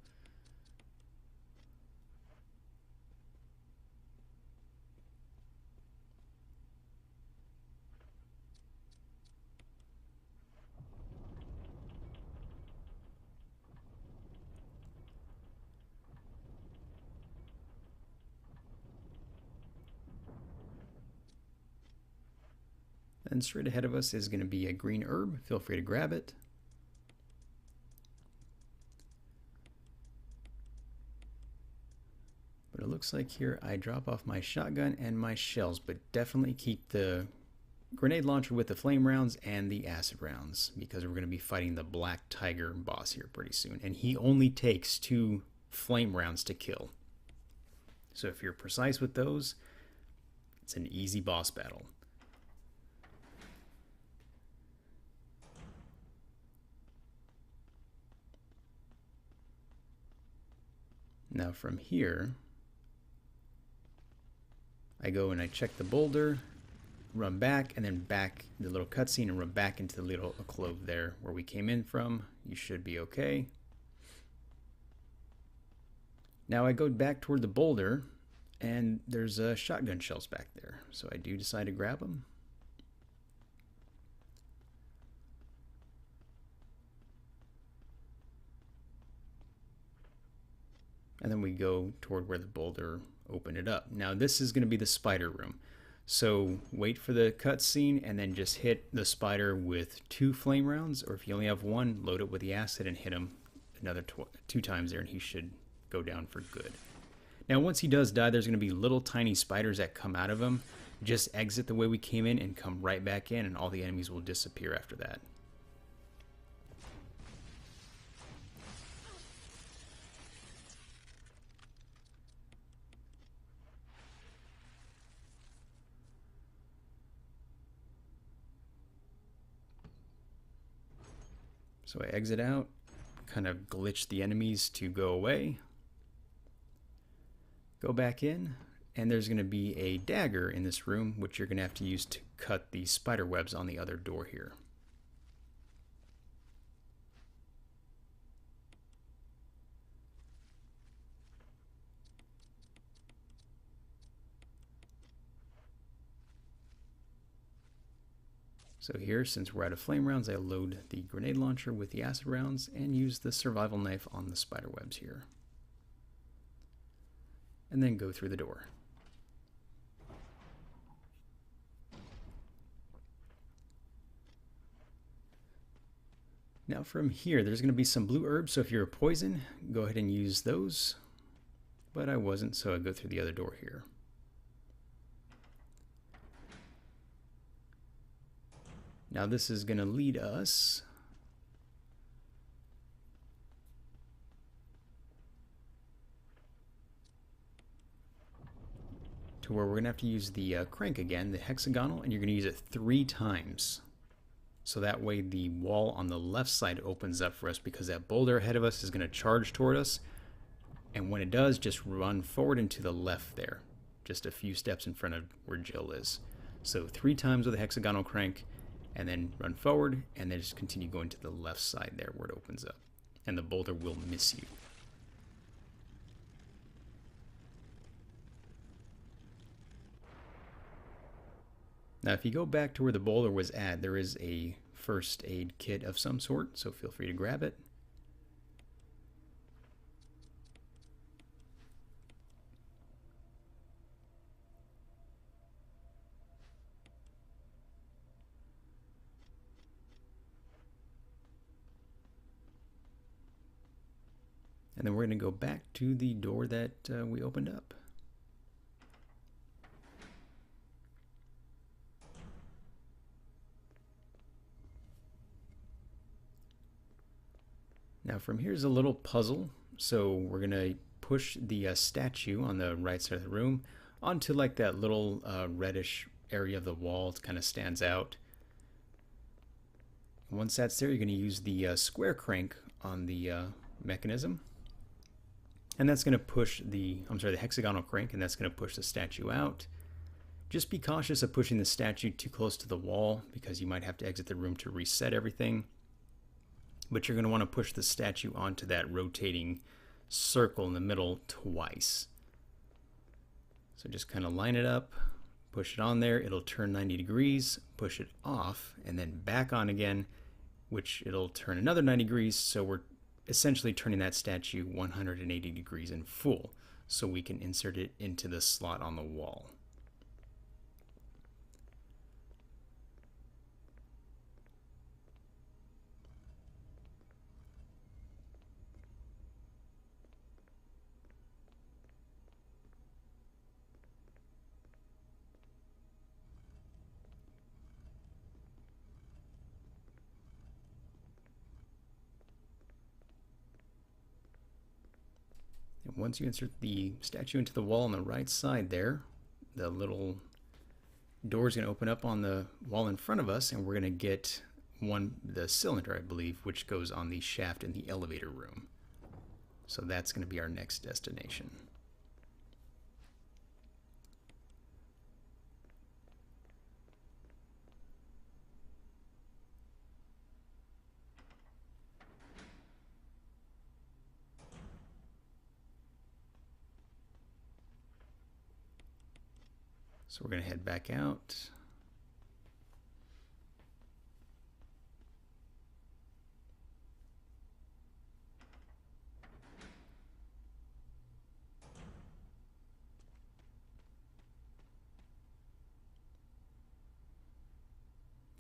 And straight ahead of us is going to be a green herb. Feel free to grab it. But it looks like here I drop off my shotgun and my shells, but definitely keep the grenade launcher with the flame rounds and the acid rounds, because we're going to be fighting the Black Tiger boss here pretty soon. And he only takes 2 flame rounds to kill. So if you're precise with those, it's an easy boss battle. Now from here, I go and I check the boulder, run back, and then back the little cutscene and run back into the little clove there where we came in from. You should be okay. Now I go back toward the boulder, and there's shotgun shells back there. So I do decide to grab them. And then we go toward where the boulder opened it up. Now this is going to be the spider room. So wait for the cutscene and then just hit the spider with 2 flame rounds, or if you only have 1, load it with the acid and hit him another 2 times there, and he should go down for good. Now once he does die, there's going to be little tiny spiders that come out of him. Just exit the way we came in and come right back in, and all the enemies will disappear after that. So I exit out, kind of glitch the enemies to go away. Go back in, and there's going to be a dagger in this room, which you're going to have to use to cut the spider webs on the other door here. So here, since we're out of flame rounds, I load the grenade launcher with the acid rounds and use the survival knife on the spider webs here. And then go through the door. Now from here, there's going to be some blue herbs, so if you're a poison, go ahead and use those. But I wasn't, so I go through the other door here. Now this is going to lead us to where we're going to have to use the crank again, the hexagonal, and you're going to use it 3 times. So that way the wall on the left side opens up for us, because that boulder ahead of us is going to charge toward us. And when it does, just run forward and to the left there, just a few steps in front of where Jill is. So 3 times with a hexagonal crank, and then run forward, and then just continue going to the left side there where it opens up. And the boulder will miss you. Now if you go back to where the boulder was at, there is a first aid kit of some sort, so feel free to grab it. And then we're going to go back to the door that we opened up. Now from here's a little puzzle. So we're going to push the statue on the right side of the room onto like that little reddish area of the wall. It kind of stands out. And once that's there, you're going to use the square crank on the mechanism. And that's going to push the hexagonal crank, and that's going to push the statue out. Just be cautious of pushing the statue too close to the wall, because you might have to exit the room to reset everything. But you're going to want to push the statue onto that rotating circle in the middle twice. So just kind of line it up, push it on there, it'll turn 90 degrees, push it off, and then back on again, which it'll turn another 90 degrees, so we're essentially turning that statue 180 degrees in full, so we can insert it into the slot on the wall. And once you insert the statue into the wall on the right side there, the little door is going to open up on the wall in front of us, and we're going to get the cylinder, I believe, which goes on the shaft in the elevator room. So that's going to be our next destination. So we're going to head back out.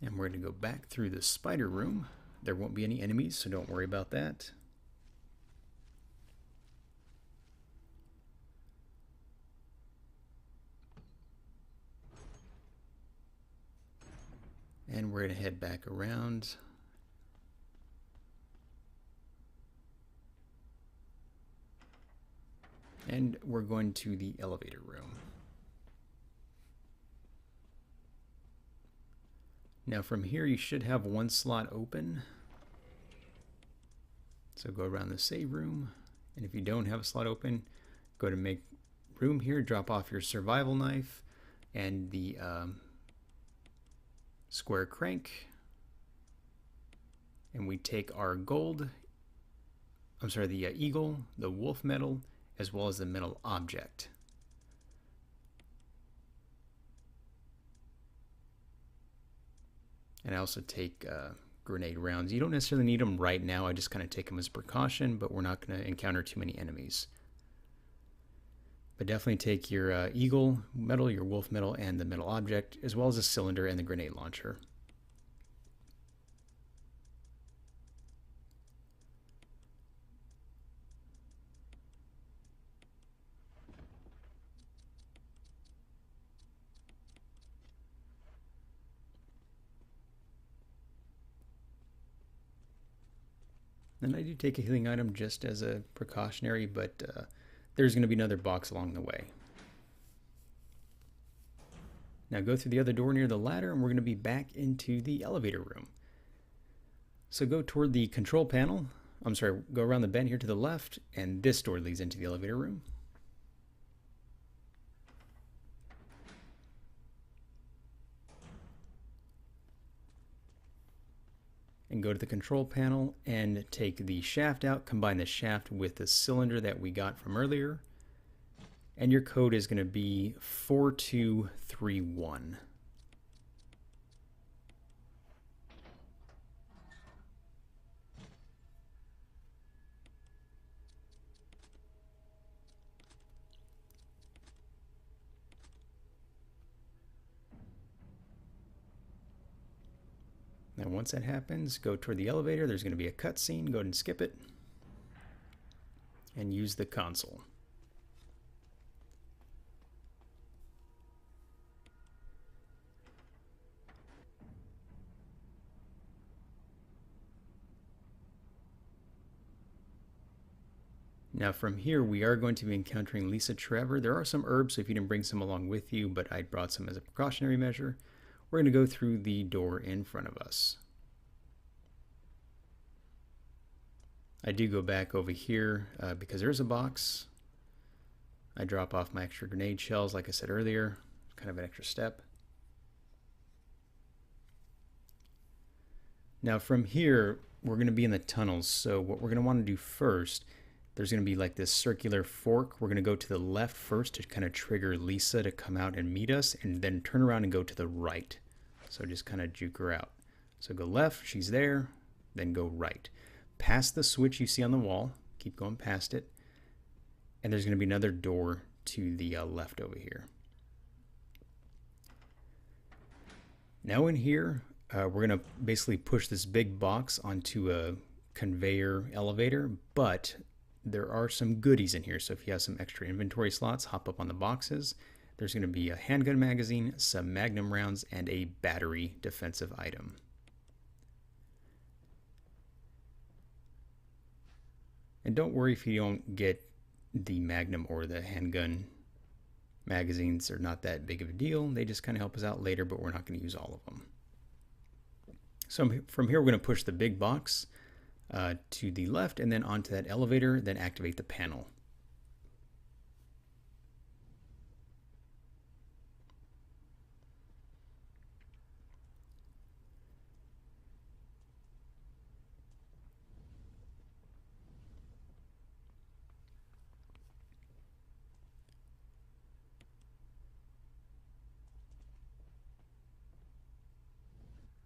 And we're going to go back through the spider room. There won't be any enemies, so don't worry about that. And we're going to head back around. And we're going to the elevator room. Now from here you should have one slot open. So go around the save room. And if you don't have a slot open, go to make room here, drop off your survival knife and the square crank, and we take our gold, the eagle, the wolf medal, as well as the metal object. And I also take grenade rounds. You don't necessarily need them right now, I just kind of take them as a precaution, but we're not going to encounter too many enemies. But definitely take your eagle medal, your wolf medal, and the metal object, as well as the cylinder and the grenade launcher. And I do take a healing item just as a precautionary, but there's going to be another box along the way. Now go through the other door near the ladder and we're going to be back into the elevator room. So go toward the control panel. I'm sorry, go around the bend here to the left, and this door leads into the elevator room. And go to the control panel and take the shaft out, combine the shaft with the cylinder that we got from earlier. And your code is going to be 4231. Now once that happens, go toward the elevator. There's going to be a cutscene. Go ahead and skip it. And use the console. Now from here, we are going to be encountering Lisa Trevor. There are some herbs, so if you didn't bring some along with you, but I brought some as a precautionary measure. We're going to go through the door in front of us. I do go back over here because there's a box. I drop off my extra grenade shells, like I said earlier, kind of an extra step. Now from here, we're going to be in the tunnels, so what we're going to want to do first, there's going to be like this circular fork. We're going to go to the left first to kind of trigger Lisa to come out and meet us, and then turn around and go to the right. So just kind of juke her out. So go left, she's there, then go right. Past the switch you see on the wall, keep going past it, and there's going to be another door to the left over here. Now in here, we're going to basically push this big box onto a conveyor elevator, but there are some goodies in here. So if you have some extra inventory slots, hop up on the boxes. There's going to be a handgun magazine, some magnum rounds, and a battery defensive item. And don't worry if you don't get the magnum or the handgun magazines. They're not that big of a deal. They just kind of help us out later, but we're not going to use all of them. So from here, we're going to push the big box to the left and then onto that elevator, then activate the panel.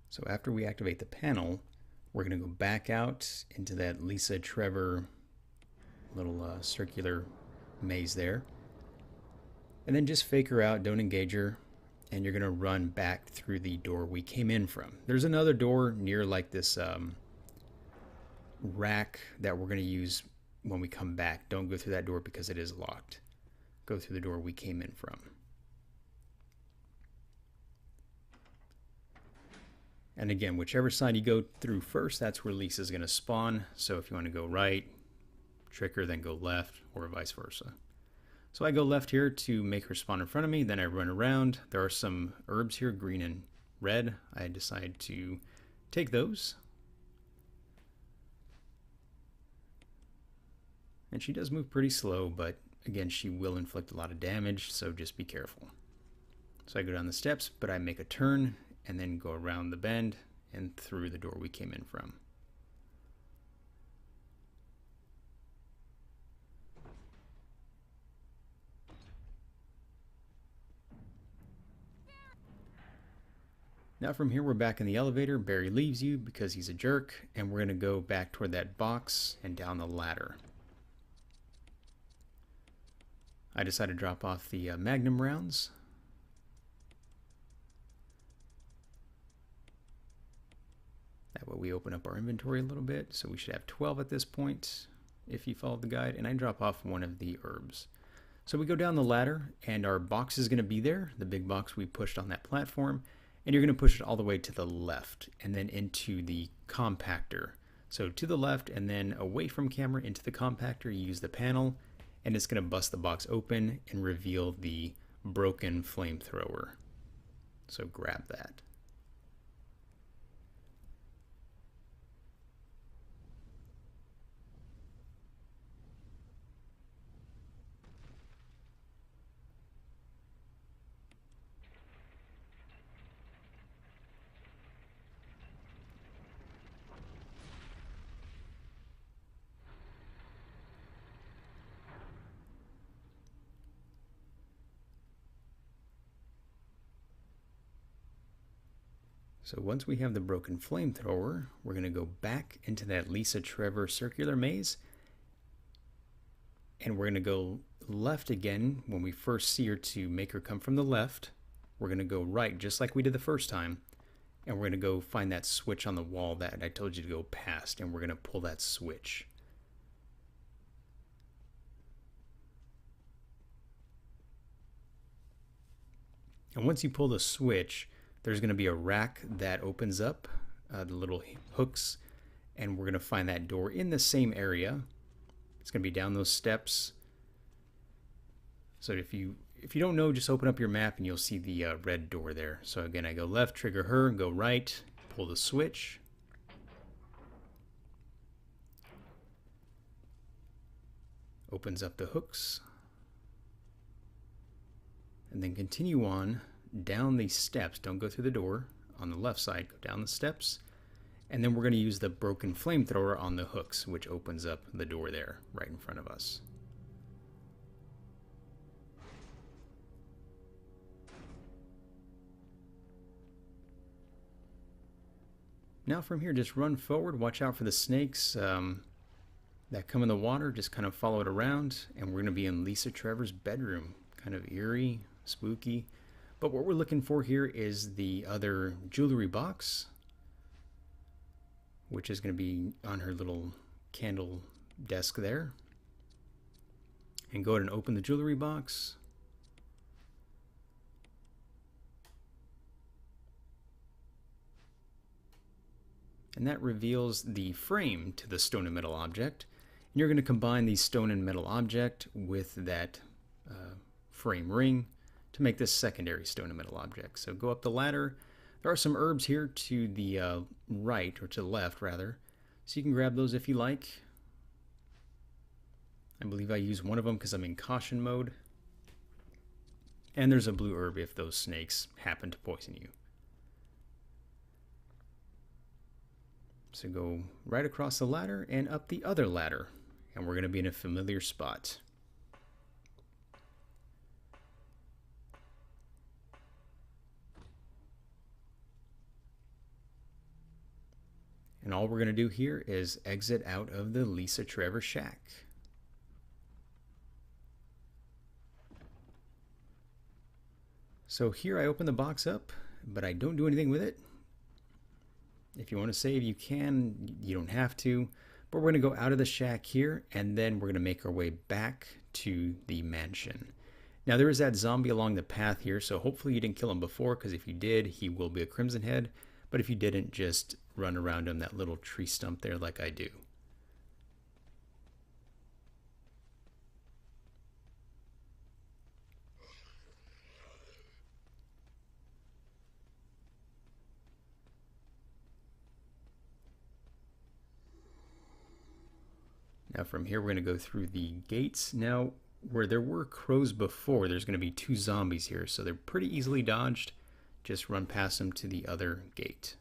So after we activate the panel, we're going to go back out into that Lisa Trevor little circular maze there. And then just fake her out, don't engage her, and you're going to run back through the door we came in from. There's another door near like this rack that we're going to use when we come back. Don't go through that door because it is locked. Go through the door we came in from. And again, whichever side you go through first, that's where Lisa's going to spawn. So if you want to go right, trick her, then go left, or vice versa. So I go left here to make her spawn in front of me, then I run around. There are some herbs here, green and red. I decide to take those. And she does move pretty slow, but again, she will inflict a lot of damage, so just be careful. So I go down the steps, but I make a turn, and then go around the bend and through the door we came in from. Now from here we're back in the elevator. Barry leaves you because he's a jerk, and we're going to go back toward that box and down the ladder. I decided to drop off the magnum rounds. That way we open up our inventory a little bit, so we should have 12 at this point if you followed the guide, and I drop off one of the herbs. So we go down the ladder, and our box is going to be there, the big box we pushed on that platform, and you're going to push it all the way to the left and then into the compactor. So to the left and then away from camera into the compactor, you use the panel, and it's going to bust the box open and reveal the broken flamethrower. So grab that. So once we have the broken flamethrower, we're going to go back into that Lisa Trevor circular maze, and we're going to go left again when we first see her to make her come from the left. We're going to go right just like we did the first time, and we're going to go find that switch on the wall that I told you to go past, and we're going to pull that switch. And once you pull the switch, there's going to be a rack that opens up, the little hooks, and we're going to find that door in the same area. It's going to be down those steps. So if you don't know, just open up your map and you'll see the red door there. So again, I go left, trigger her, go right, pull the switch. Opens up the hooks. And then continue on down these steps. Don't go through the door. On the left side, go down the steps. And then we're going to use the broken flamethrower on the hooks, which opens up the door there right in front of us. Now from here, just run forward. Watch out for the snakes that come in the water. Just kind of follow it around. And we're going to be in Lisa Trevor's bedroom. Kind of eerie, spooky. But what we're looking for here is the other jewelry box, which is going to be on her little candle desk there. And go ahead and open the jewelry box. And that reveals the frame to the stone and metal object. And you're going to combine the stone and metal object with that frame ring to make this secondary stone and metal object. So go up the ladder. There are some herbs here to the right, or to the left rather, so you can grab those if you like. I believe I use one of them because I'm in caution mode. And there's a blue herb if those snakes happen to poison you. So go right across the ladder and up the other ladder, and we're going to be in a familiar spot. And all we're going to do here is exit out of the Lisa Trevor shack. So here I open the box up, but I don't do anything with it. If you want to save, you can. You don't have to. But we're going to go out of the shack here, and then we're going to make our way back to the mansion. Now there is that zombie along the path here, so hopefully you didn't kill him before, because if you did, he will be a Crimson Head. But if you didn't, just run around him, that little tree stump there like I do. Now from here we're going to go through the gates. Now where there were crows before, there's going to be 2 zombies here, so they're pretty easily dodged. Just run past them to the other gate.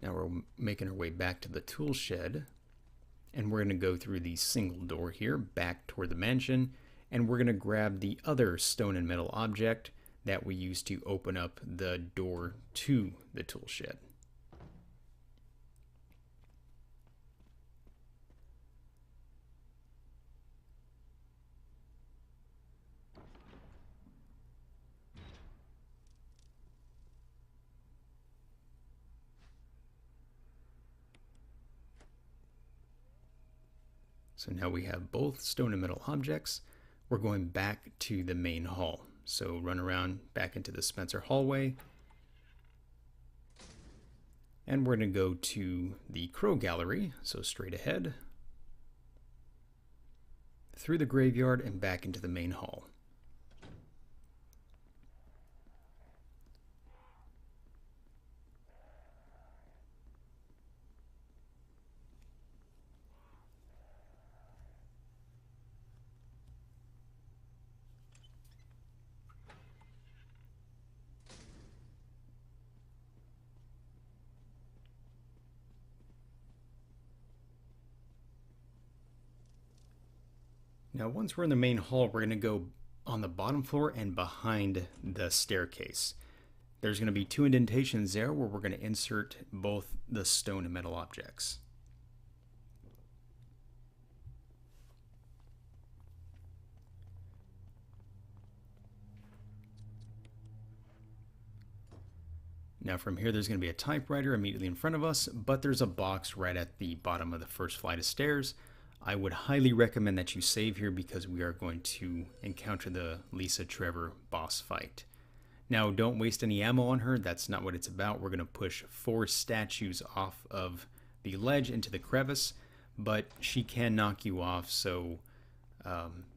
Now we're making our way back to the tool shed, and we're going to go through the single door here back toward the mansion, and we're going to grab the other stone and metal object that we used to open up the door to the tool shed. So now we have both stone and metal objects. we're going back to the main hall. So run around back into the Spencer hallway. And we're going to go to the Crow Gallery, so straight ahead, through the graveyard and back into the main hall. Now, once we're in the main hall, we're going to go on the bottom floor and behind the staircase. There's going to be 2 indentations there where we're going to insert both the stone and metal objects. Now from here, there's going to be a typewriter immediately in front of us, but there's a box right at the bottom of the first flight of stairs. I would highly recommend that you save here because we are going to encounter the Lisa Trevor boss fight. Now, don't waste any ammo on her. That's not what it's about. We're going to push 4 statues off of the ledge into the crevice, but she can knock you off, so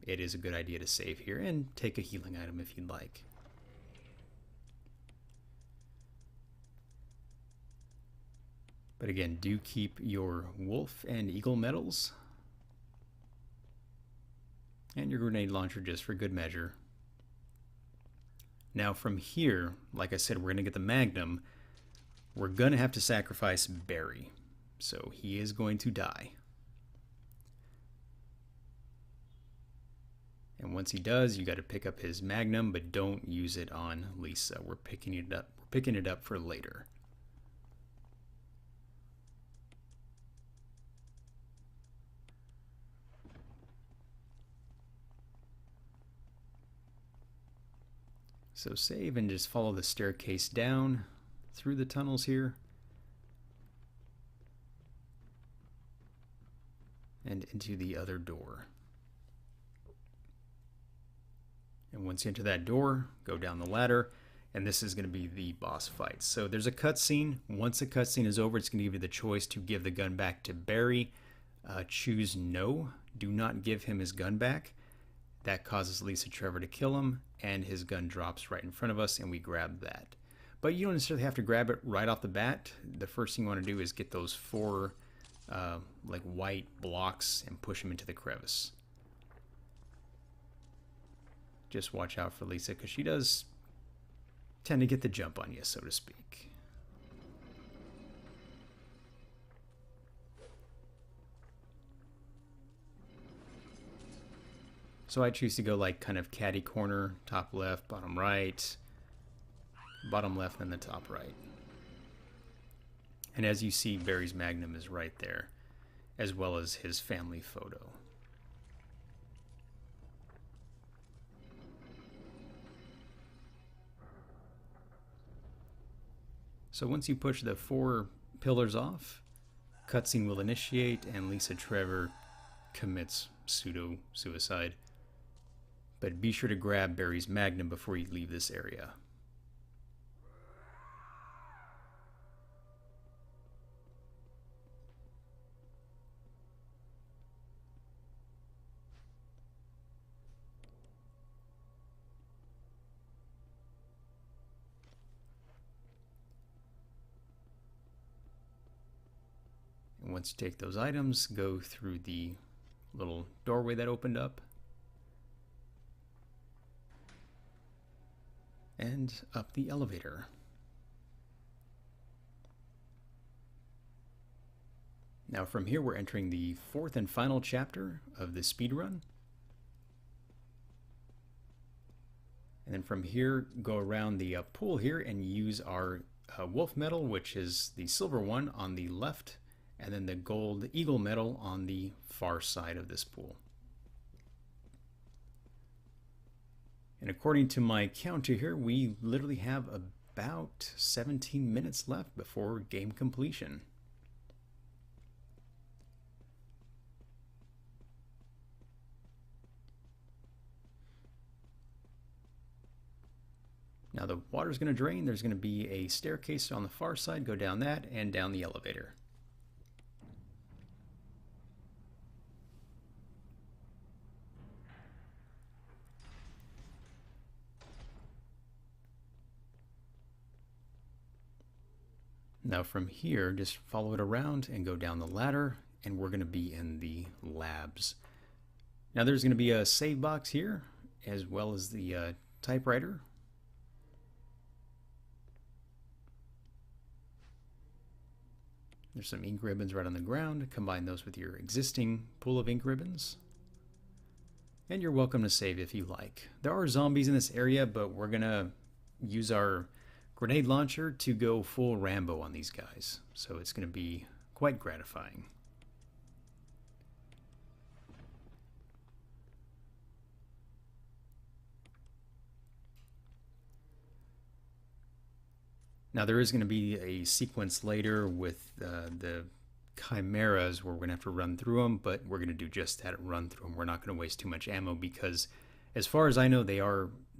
it is a good idea to save here and take a healing item if you'd like. But again, do keep your wolf and eagle medals and your grenade launcher just for good measure. Now from here, like I said, we're going to get the Magnum. We're going to have to sacrifice Barry, so he is going to die. And once he does, you got to pick up his Magnum, but don't use it on Lisa. We're picking it up. We're picking it up for later. So save and just follow the staircase down through the tunnels here. And into the other door. And once you enter that door, go down the ladder, and this is going to be the boss fight. So there's a cutscene. Once the cutscene is over, it's going to give you the choice to give the gun back to Barry. Choose no. Do not give him his gun back. That causes Lisa Trevor to kill him, and his gun drops right in front of us, and we grab that. But you don't necessarily have to grab it right off the bat. The first thing you want to do is get those 4 like white blocks and push them into the crevice. Just watch out for Lisa, because she does tend to get the jump on you, so to speak. So I choose to go like kind of catty corner, top left, bottom right, bottom left, and the top right. And as you see, Barry's Magnum is right there, as well as his family photo. So once you push the 4 pillars off, cutscene will initiate and Lisa Trevor commits pseudo-suicide. But be sure to grab Barry's Magnum before you leave this area. And once you take those items, go through the little doorway that opened up and up the elevator. Now from here we're entering the 4th and final chapter of the speedrun. And then from here, go around the pool here and use our wolf medal, which is the silver one on the left, and then the gold eagle medal on the far side of this pool. And according to my counter here, we literally have about 17 minutes left before game completion. Now the water's going to drain. There's going to be a staircase on the far side. Go down that and down the elevator. Now from here, just follow it around and go down the ladder, and we're going to be in the labs. Now there's going to be a save box here, as well as the typewriter. There's some ink ribbons right on the ground. Combine those with your existing pool of ink ribbons. And you're welcome to save if you like. There are zombies in this area, but we're going to use our grenade launcher to go full Rambo on these guys. So it's going to be quite gratifying. Now there is going to be a sequence later with the chimeras where we're going to have to run through them, but we're going to do just that, run through them. We're not going to waste too much ammo because as far as I know, they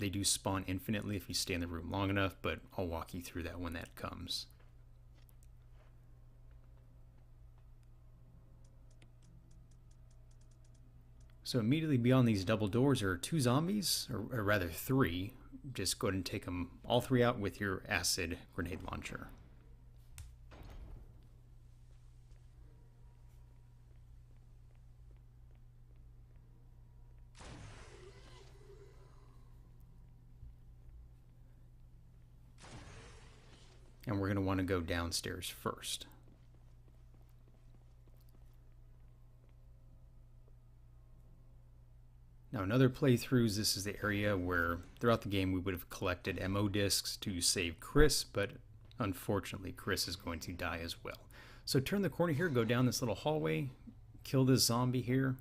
do spawn infinitely if you stay in the room long enough, but I'll walk you through that when that comes. So immediately beyond these double doors are 2 zombies, or rather 3. Just go ahead and take them all 3 out with your acid grenade launcher. And we're going to want to go downstairs first. Now in other playthroughs, this is the area where throughout the game we would have collected MO discs to save Chris, but unfortunately Chris is going to die as well. So turn the corner here, go down this little hallway, kill this zombie here.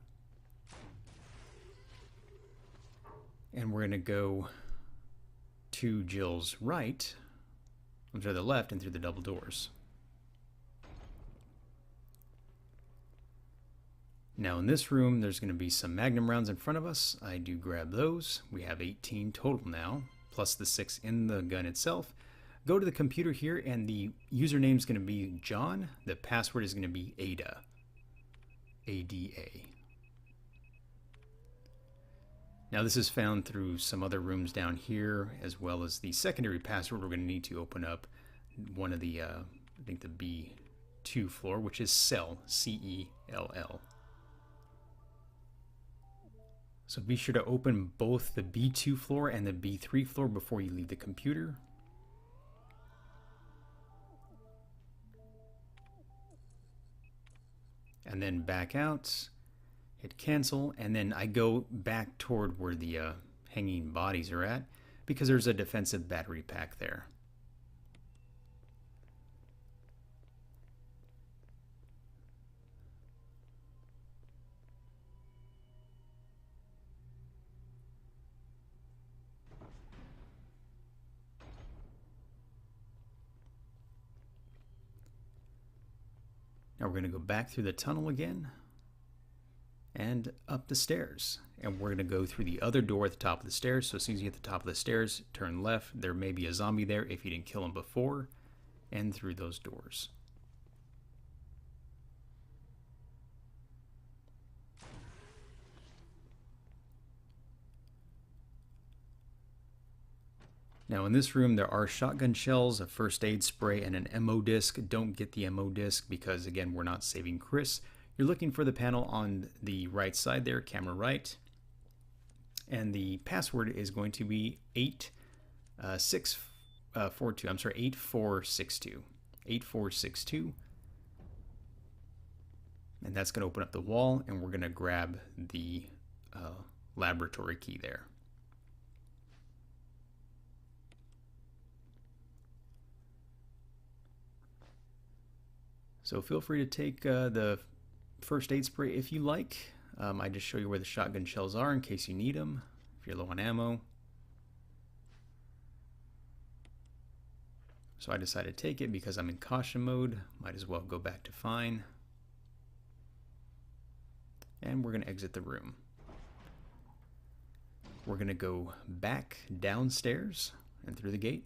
And we're going to go to Jill's right, to the left, and through the double doors. Now in this room, there's going to be some magnum rounds in front of us. I do grab those. We have 18 total now, plus the 6 in the gun itself. Go to the computer here, and the username is going to be John. The password is going to be Ada. A-D-A. Now this is found through some other rooms down here, as well as the secondary password we're going to need to open up one of the, I think the B2 floor, which is cell, C-E-L-L. So be sure to open both the B2 floor and the B3 floor before you leave the computer. And then back out, hit cancel, and then I go back toward where the hanging bodies are at because there's a defensive battery pack there. Now we're going to go back through the tunnel again and up the stairs. And we're going to go through the other door at the top of the stairs. So as soon as you get to the top of the stairs, turn left. There may be a zombie there if you didn't kill him before. And through those doors. Now in this room there are shotgun shells, a first aid spray, and an MO disc. Don't get the MO disc because again we're not saving Chris. You're looking for the panel on the right side there, camera right. And the password is going to be 8462. 8462. And that's going to open up the wall, and we're going to grab the laboratory key there. So feel free to take the first aid spray if you like. I just show you where the shotgun shells are in case you need them, if you're low on ammo. So I decided to take it because I'm in caution mode. Might as well go back to fine. And we're going to exit the room. We're going to go back downstairs and through the gate.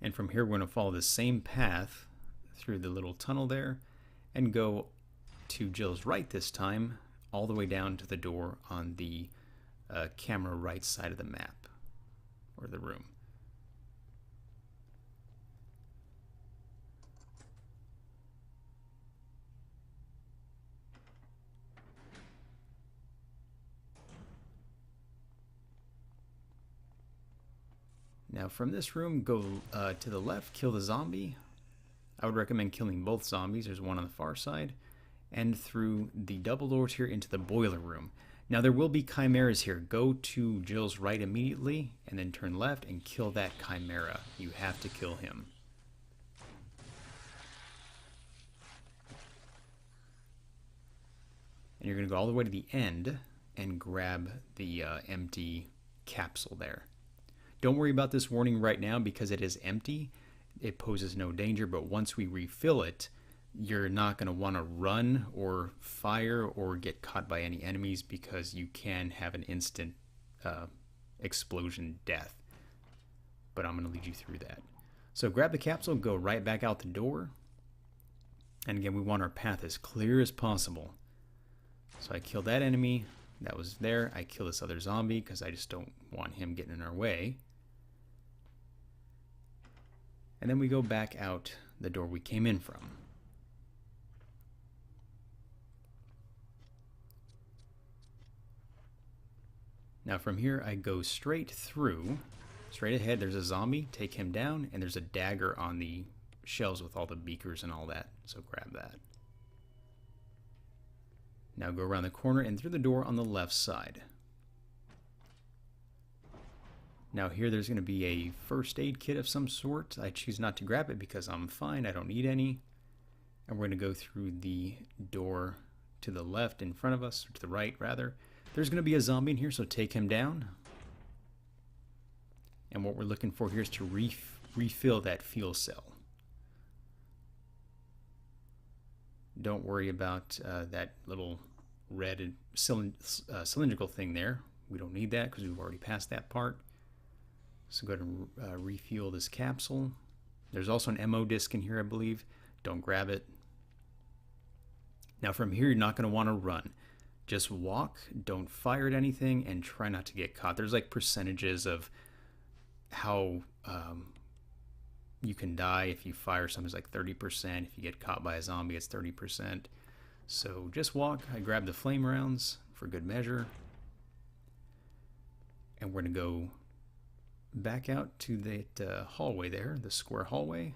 And from here we're going to follow the same path through the little tunnel there and go to Jill's right this time, all the way down to the door on the camera right side of the map, or the room. Now from this room, go to the left, kill the zombie. I would recommend killing both zombies. There's one on the far side. And through the double doors here into the boiler room. Now there will be chimeras here. Go to Jill's right immediately and then turn left and kill that chimera. You have to kill him. And you're going to go all the way to the end and grab the empty capsule there. Don't worry about this warning right now because it is empty. It poses no danger, but once we refill it, you're not going to want to run or fire or get caught by any enemies because you can have an instant explosion death. But I'm going to lead you through that. So grab the capsule, go right back out the door. And again, we want our path as clear as possible. So I killed that enemy that was there. I kill this other zombie because I just don't want him getting in our way. And then we go back out the door we came in from. Now from here I go straight through, straight ahead. There's a zombie, take him down, and there's a dagger on the shelves with all the beakers and all that, so grab that. Now go around the corner and through the door on the left side. Now here there's going to be a first aid kit of some sort. I choose not to grab it because I'm fine, I don't need any. And we're going to go through the door to the left in front of us, or to the right rather. There's going to be a zombie in here, so take him down. And what we're looking for here is to refill that fuel cell. Don't worry about that little red cylindrical thing there. We don't need that because we've already passed that part. So go ahead and refuel this capsule. There's also an MO disc in here, I believe. Don't grab it. Now from here, you're not going to want to run. Just walk, don't fire at anything, and try not to get caught. There's like percentages of how you can die if you fire something. It's like 30%. If you get caught by a zombie, it's 30%. So just walk. I grabbed the flame rounds for good measure. And we're going to go back out to that hallway there, the square hallway.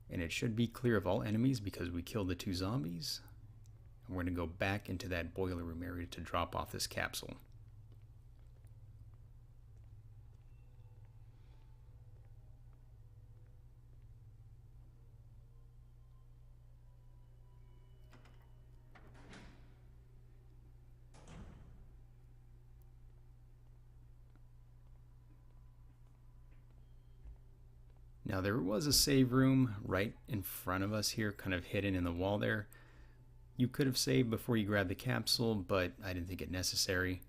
And it should be clear of all enemies because we killed the two zombies. And we're going to go back into that boiler room area to drop off this capsule. Now there was a save room right in front of us here, kind of hidden in the wall there. You could have saved before you grabbed the capsule, but I didn't think it necessary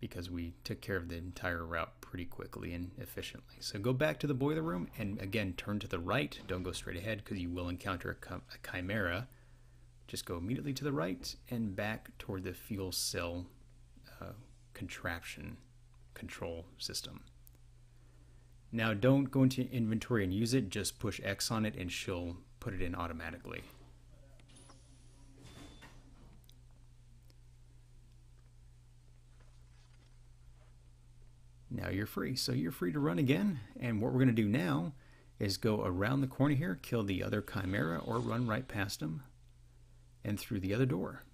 because we took care of the entire route pretty quickly and efficiently. So go back to the boiler room and again turn to the right. Don't go straight ahead because you will encounter a chimera. Just go immediately to the right and back toward the fuel cell contraption control system. Now don't go into inventory and use it, just push X on it and she'll put it in automatically. Now you're free, so you're free to run again, and what we're going to do now is go around the corner here, kill the other chimera or run right past them and through the other door.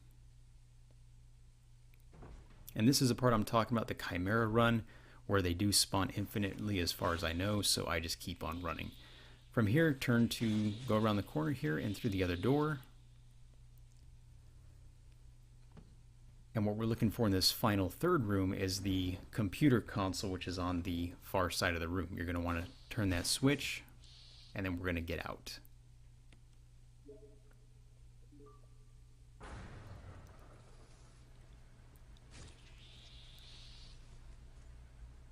And this is the part I'm talking about, the chimera run, where they do spawn infinitely as far as I know, so I just keep on running. From here, go around the corner here and through the other door. And what we're looking for in this final third room is the computer console, which is on the far side of the room. You're going to want to turn that switch, and then we're going to get out.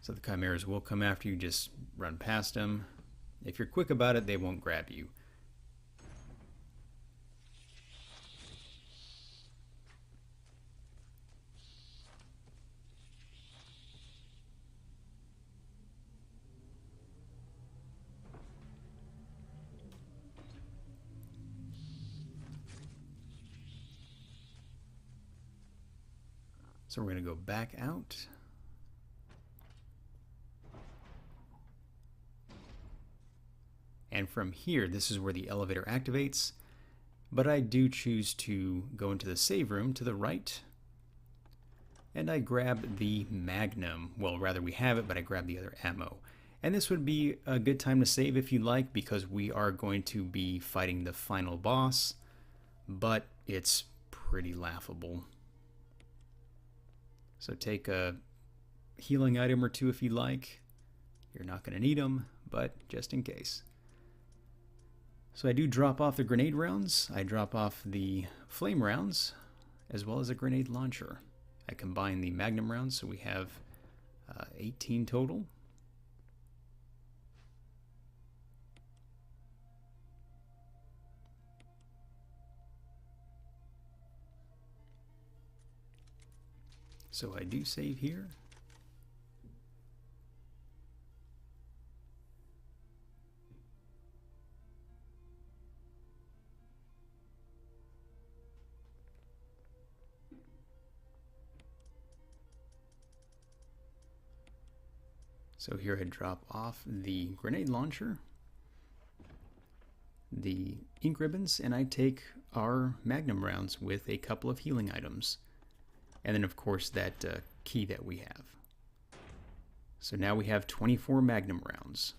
So the chimeras will come after you, just run past them. If you're quick about it, they won't grab you. So we're going to go back out. And from here, this is where the elevator activates. But I do choose to go into the save room to the right. And I grab the Magnum. Well, rather we have it, but I grab the other ammo. And this would be a good time to save if you like, because we are going to be fighting the final boss. But it's pretty laughable. So take a healing item or two if you like. You're not going to need them, but just in case. So I do drop off the grenade rounds. I drop off the flame rounds, as well as a grenade launcher. I combine the Magnum rounds, so we have 18 total. So I do save here. So here I drop off the grenade launcher, the ink ribbons, and I take our Magnum rounds with a couple of healing items. And then, of course, that key that we have. So now we have 24 Magnum rounds.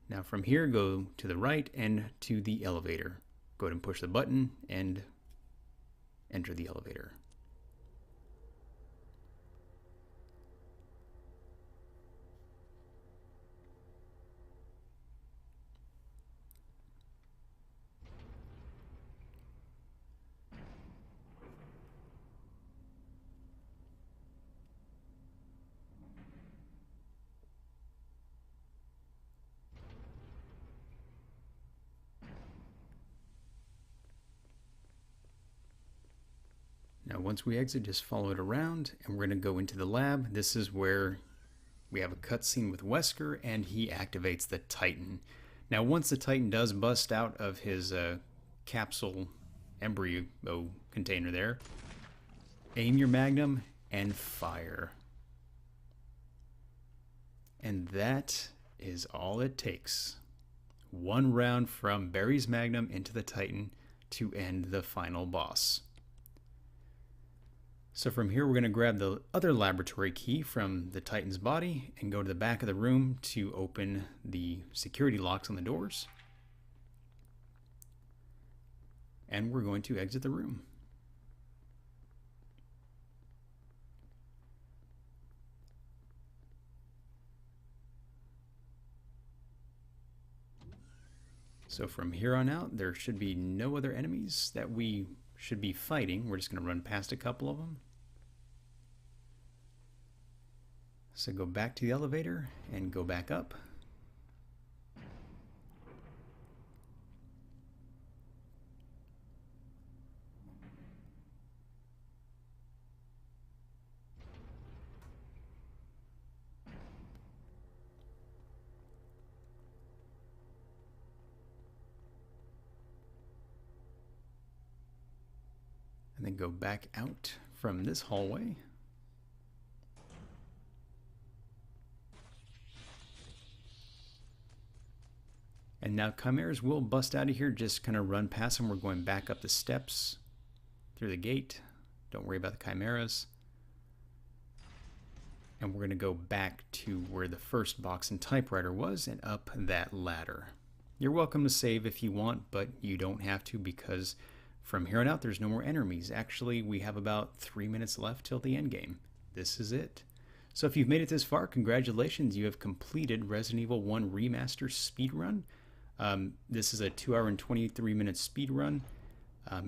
Now from here, go to the right and to the elevator. Go ahead and push the button and enter the elevator. Now once we exit, just follow it around, and we're going to go into the lab. This is where we have a cutscene with Wesker, and he activates the Titan. Now once the Titan does bust out of his capsule embryo container there, aim your Magnum and fire. And that is all it takes. One round from Barry's Magnum into the Titan to end the final boss. So from here, we're going to grab the other laboratory key from the Titan's body and go to the back of the room to open the security locks on the doors. And we're going to exit the room. So from here on out, there should be no other enemies that we should be fighting. We're just going to run past a couple of them. So go back to the elevator and go back up. And then go back out from this hallway. And now chimeras will bust out of here. Just kind of run past them. We're going back up the steps through the gate. Don't worry about the chimeras. And we're going to go back to where the first box and typewriter was and up that ladder. You're welcome to save if you want, but you don't have to, because From here on out, there's no more enemies. Actually, we have about 3 minutes left till the end game. This is it. So if you've made it this far, congratulations. You have completed Resident Evil 1 Remaster Speedrun. This is a 2 hour and 23 minute speedrun.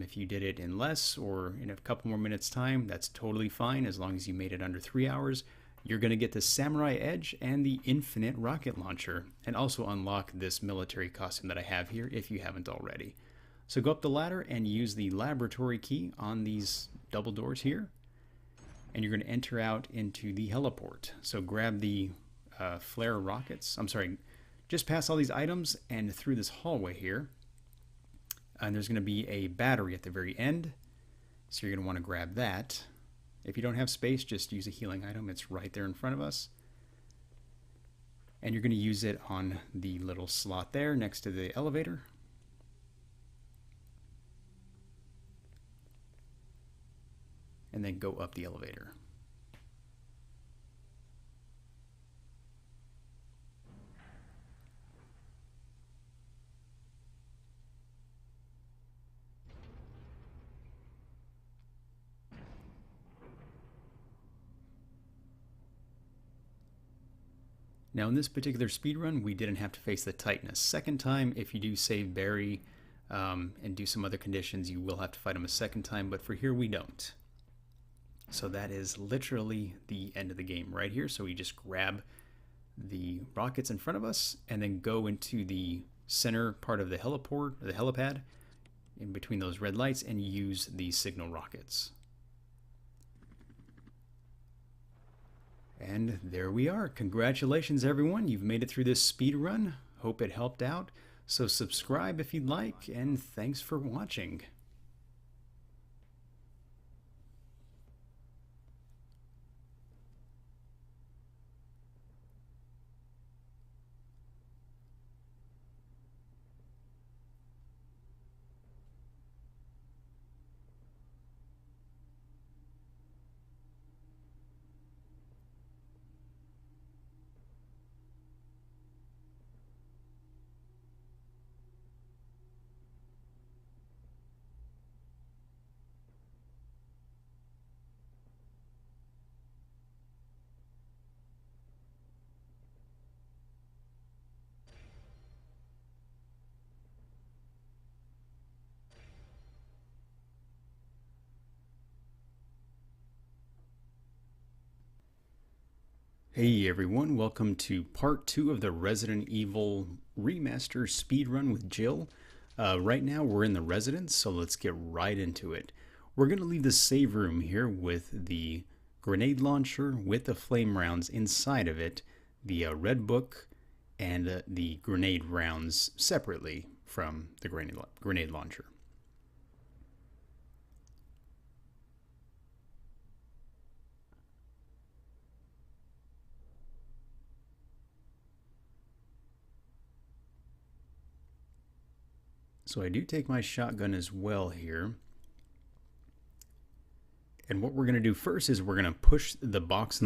If you did it in less or in a couple more minutes time, that's totally fine as long as you made it under 3 hours. You're going to get the Samurai Edge and the Infinite Rocket Launcher, and also unlock this military costume that I have here if you haven't already. So go up the ladder and use the laboratory key on these double doors here, and you're going to enter out into the heliport. So grab the flare rockets. I'm sorry, just past all these items and through this hallway here. And there's going to be a battery at the very end, so you're going to want to grab that. If you don't have space, just use a healing item. It's right there in front of us. And you're going to use it on the little slot there next to the elevator. And then go up the elevator. Now in this particular speedrun, we didn't have to face the Titan a second time. If you do save Barry and do some other conditions, you will have to fight him a second time, but for here we don't. So that is literally the end of the game right here. So we just grab the rockets in front of us and then go into the center part of the heliport, or the helipad, in between those red lights, and use the signal rockets. And there we are. Congratulations everyone, you've made it through this speed run. Hope it helped out. So subscribe if you'd like, and thanks for watching. Hey everyone, welcome to part 2 of the Resident Evil Remaster Speedrun with Jill. Right now we're in the residence, so let's get right into it. We're going to leave the save room here with the grenade launcher with the flame rounds inside of it, the red book, and the grenade rounds separately from the grenade launcher. So I do take my shotgun as well here. And what we're going to do first is we're going to push the box